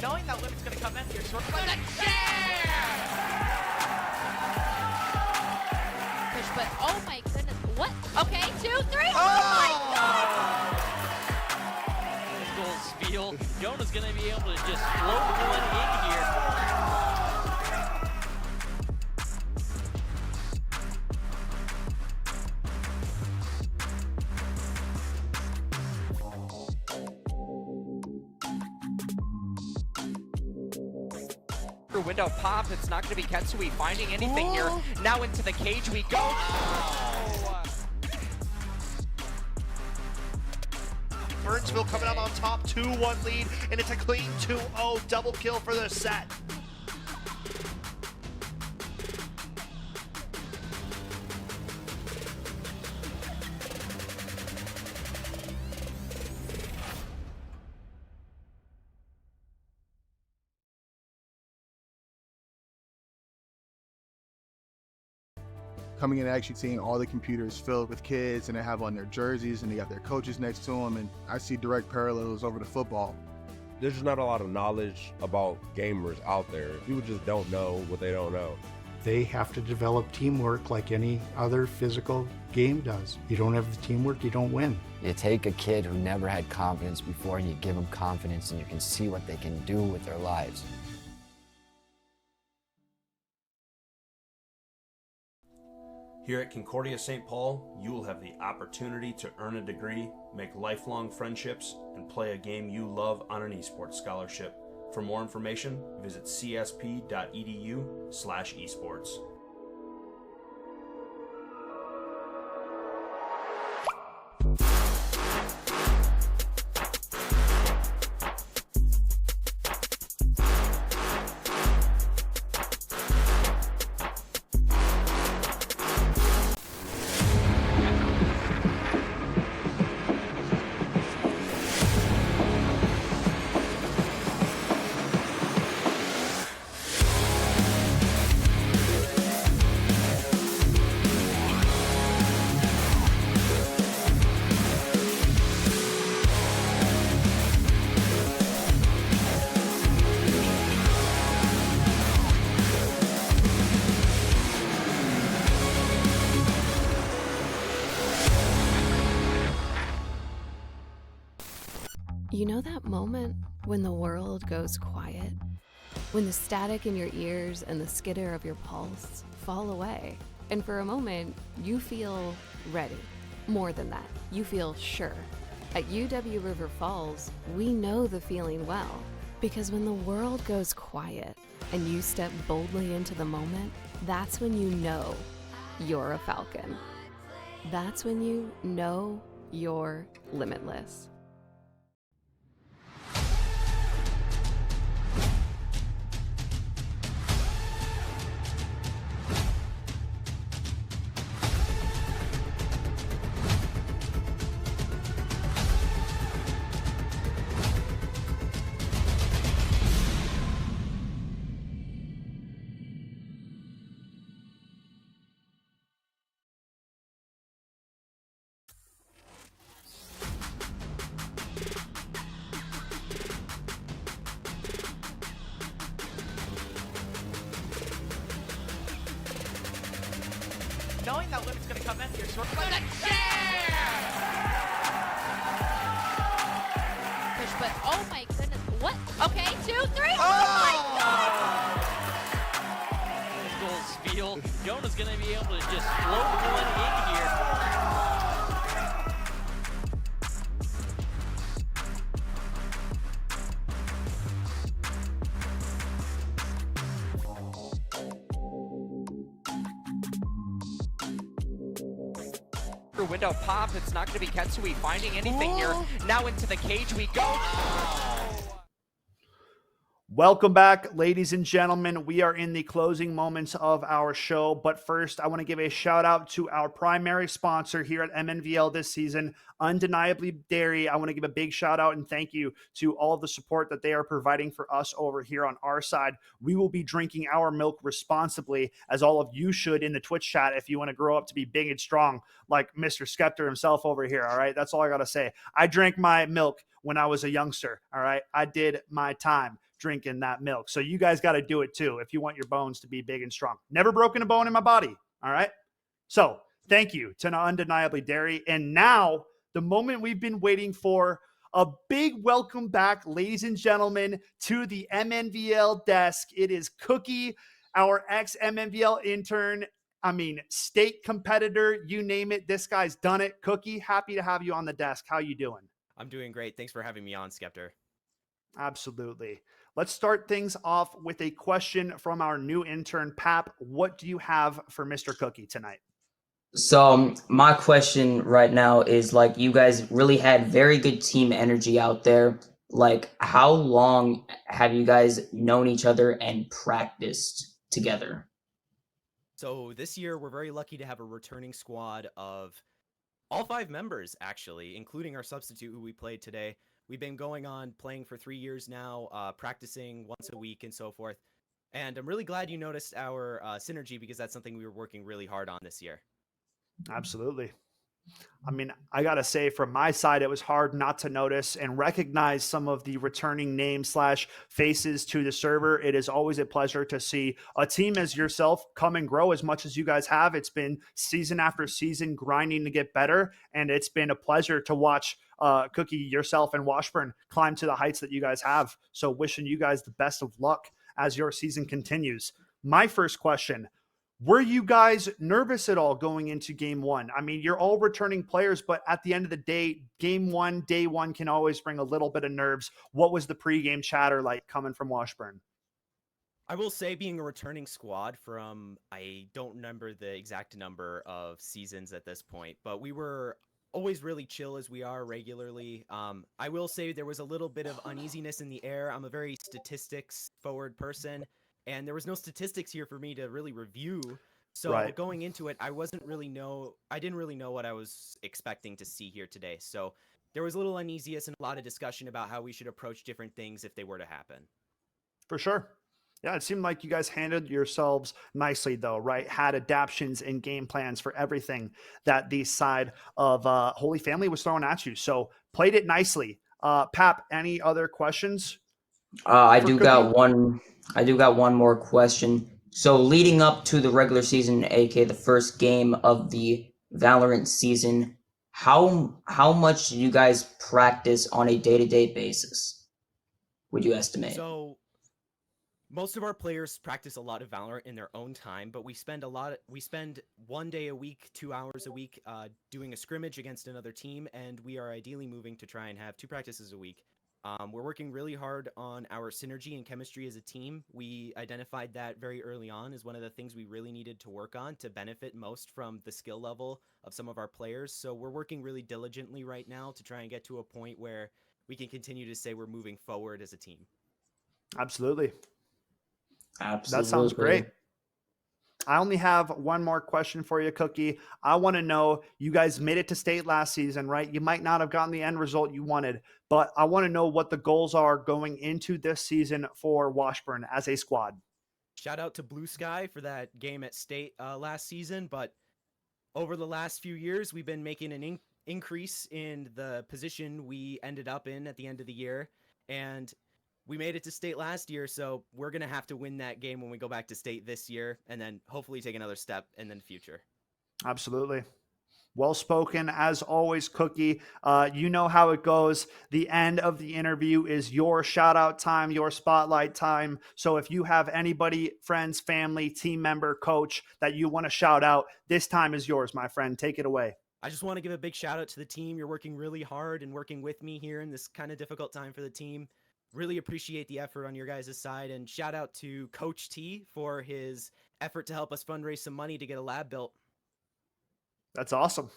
Knowing that Limit's going to come in, you're sort of like, Push, but oh my goodness. What? Okay, 2, 3. Oh, my God! Goal steal. Jonah's going to be able to just float one in here. Window pop, it's not going to be Ketsui finding anything here. Now into the cage we go. Burnsville coming out on top, 2-1 lead, and it's a clean 2-0 double kill for the set. Coming in and actually seeing all the computers filled with kids and they have on their jerseys and they got their coaches next to them, and I see direct parallels over to football. There's just not a lot of knowledge about gamers out there. People just don't know what they don't know. They have to develop teamwork like any other physical game does. You don't have the teamwork, you don't win. You take a kid who never had confidence before and you give them confidence and you can see what they can do with their lives. Here at Concordia St. Paul, you will have the opportunity to earn a degree, make lifelong friendships, and play a game you love on an esports scholarship. For more information, visit csp.edu/esports. You know that moment when the world goes quiet? When the static in your ears and the skitter of your pulse fall away, and for a moment, you feel ready. More than that, you feel sure. At UW River Falls, we know the feeling well, because when the world goes quiet and you step boldly into the moment, that's when you know you're a Falcon. That's when you know you're limitless. Knowing that Limit's going to come in, you're sort of like, Push, but oh my goodness. What? Okay, 2, 3. Oh, my God! Goal steal. Jonah's going to be able to just float one in here. Window pop, it's not going to be Ketsui finding anything here. Now into the cage we go. Welcome back, ladies and gentlemen. We are in the closing moments of our show, but first I want to give a shout out to our primary sponsor here at MNVL this season, Undeniably Dairy. I want to give a big shout out and thank you to all of the support that they are providing for us over here on our side. We will be drinking our milk responsibly, as all of you should in the Twitch chat if you want to grow up to be big and strong like Mr. Skeptor himself over here, all right? That's all I got to say. I drank my milk when I was a youngster, all right? I did my time. drinking that milk. So you guys got to do it too if you want your bones to be big and strong. Never broken a bone in my body. All right. So thank you to Undeniably Dairy. And now the moment we've been waiting for, a big welcome back, ladies and gentlemen, to the MNVL desk. It is Cookie, our ex-MNVL intern. I mean, state competitor, you name it. This guy's done it. Cookie, happy to have you on the desk. How you doing? I'm doing great. Thanks for having me on, Skeptor. Absolutely. Let's start things off with a question from our new intern, Pap. What do you have for Mr. Cookie tonight? So my question right now is, like, you guys really had very good team energy out there. Like, how long have you guys known each other and practiced together? So this year, we're very lucky to have a returning squad of all 5 members, actually, including our substitute who we played today. We've been going on playing for 3 years now, practicing once a week and so forth. And I'm really glad you noticed our synergy, because that's something we were working really hard on this year. Absolutely. I mean, I got to say, from my side, it was hard not to notice and recognize some of the returning names / faces to the server. It is always a pleasure to see a team as yourself come and grow as much as you guys have. It's been season after season grinding to get better, and it's been a pleasure to watch Cookie, yourself, and Washburn climb to the heights that you guys have. So wishing you guys the best of luck as your season continues. My first question: were you guys nervous at all going into game one? I mean, you're all returning players, but at the end of the day, game one, day one can always bring a little bit of nerves. What was the pregame chatter like coming from Washburn? I will say, being a returning squad from, I don't remember the exact number of seasons at this point, but we were always really chill as we are regularly. I will say there was a little bit of uneasiness in the air. I'm a very statistics forward person, and there was no statistics here for me to really review. So going into it, I didn't really know what I was expecting to see here today. So there was a little uneasiness and a lot of discussion about how we should approach different things if they were to happen. For sure. Yeah, it seemed like you guys handled yourselves nicely, though, right? Had adaptions and game plans for everything that the side of Holy Family was throwing at you. So played it nicely. Pap, any other questions? I do got one more question. So leading up to the regular season, aka the first game of the Valorant season, how much do you guys practice on a day-to-day basis, would you estimate? So most of our players practice a lot of Valorant in their own time, but we spend 1 day a week, 2 hours a week, doing a scrimmage against another team, and we are ideally moving to try and have 2 practices a week. We're working really hard on our synergy and chemistry as a team. We identified that very early on as one of the things we really needed to work on to benefit most from the skill level of some of our players. So we're working really diligently right now to try and get to a point where we can continue to say we're moving forward as a team. Absolutely. Absolutely. That sounds great. I only have one more question for you, Cookie. I want to know, you guys made it to state last season, right? You might not have gotten the end result you wanted, but I want to know what the goals are going into this season for Washburn as a squad. Shout out to Blue Sky for that game at state last season, but over the last few years, we've been making an increase in the position we ended up in at the end of the year, and we made it to state last year, so we're going to have to win that game when we go back to state this year, and then hopefully take another step in the future. Absolutely. Well spoken, as always, Cookie. You know how it goes. The end of the interview is your shout out time, your spotlight time. So if you have anybody, friends, family, team member, coach that you want to shout out, this time is yours, my friend. Take it away. I just want to give a big shout out to the team. You're working really hard and working with me here in this kind of difficult time for the team. Really appreciate the effort on your guys' side, and shout out to Coach T for his effort to help us fundraise some money to get a lab built. That's awesome.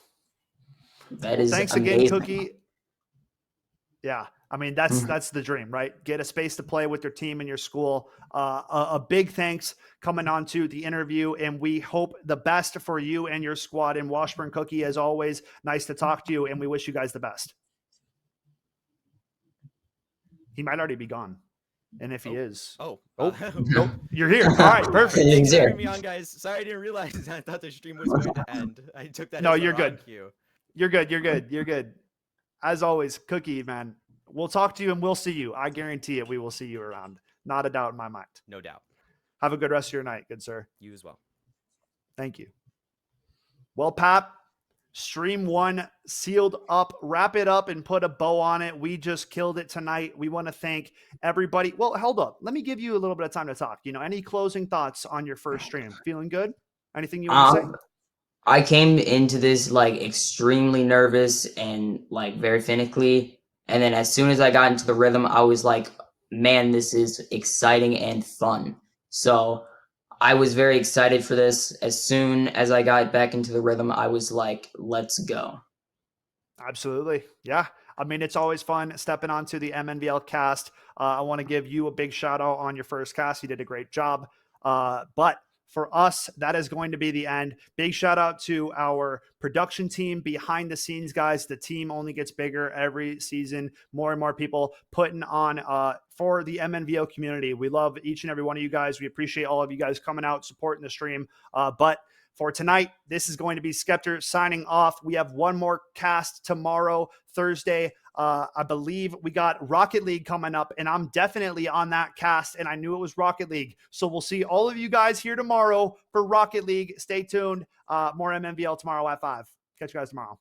That is thanks amazing. Again, Cookie. Yeah, I mean, that's the dream, right? Get a space to play with your team and your school. A big thanks coming on to the interview, and we hope the best for you and your squad in Washburn. Cookie, as always, nice to talk to you, and we wish you guys the best. He might already be gone. And if he is... Nope, you're here. All right, perfect. Thanks for having me on, guys. Sorry, I didn't realize. I thought the stream was going to end. I took that as you're a good. cue. You're good. As always, Cookie, man, we'll talk to you and we'll see you. I guarantee it. We will see you around. Not a doubt in my mind. No doubt. Have a good rest of your night, good sir. You as well. Thank you. Well, Pap, Stream 1 sealed up. Wrap it up and put a bow on it. We just killed it tonight. We want to thank everybody. Well, hold up. Let me give you a little bit of time to talk. Any closing thoughts on your first stream? Feeling good? Anything you want to say? I came into this like extremely nervous and like very finicky. And then as soon as I got into the rhythm, I was like, man, this is exciting and fun. So I was very excited for this. As soon as I got back into the rhythm, I was like, let's go. Absolutely. Yeah. I mean, it's always fun stepping onto the MNVL cast. I want to give you a big shout out on your first cast. You did a great job. But for us, that is going to be the end. Big shout out to our production team, behind the scenes guys. The team only gets bigger every season. More and more people putting on for the MNVO community. We love each and every one of you guys. We appreciate all of you guys coming out, supporting the stream. But for tonight, this is going to be Skeptor signing off. We have one more cast tomorrow, Thursday. I believe we got Rocket League coming up, and I'm definitely on that cast, and I knew it was Rocket League. So we'll see all of you guys here tomorrow for Rocket League. Stay tuned. More MNVL tomorrow at 5. Catch you guys tomorrow.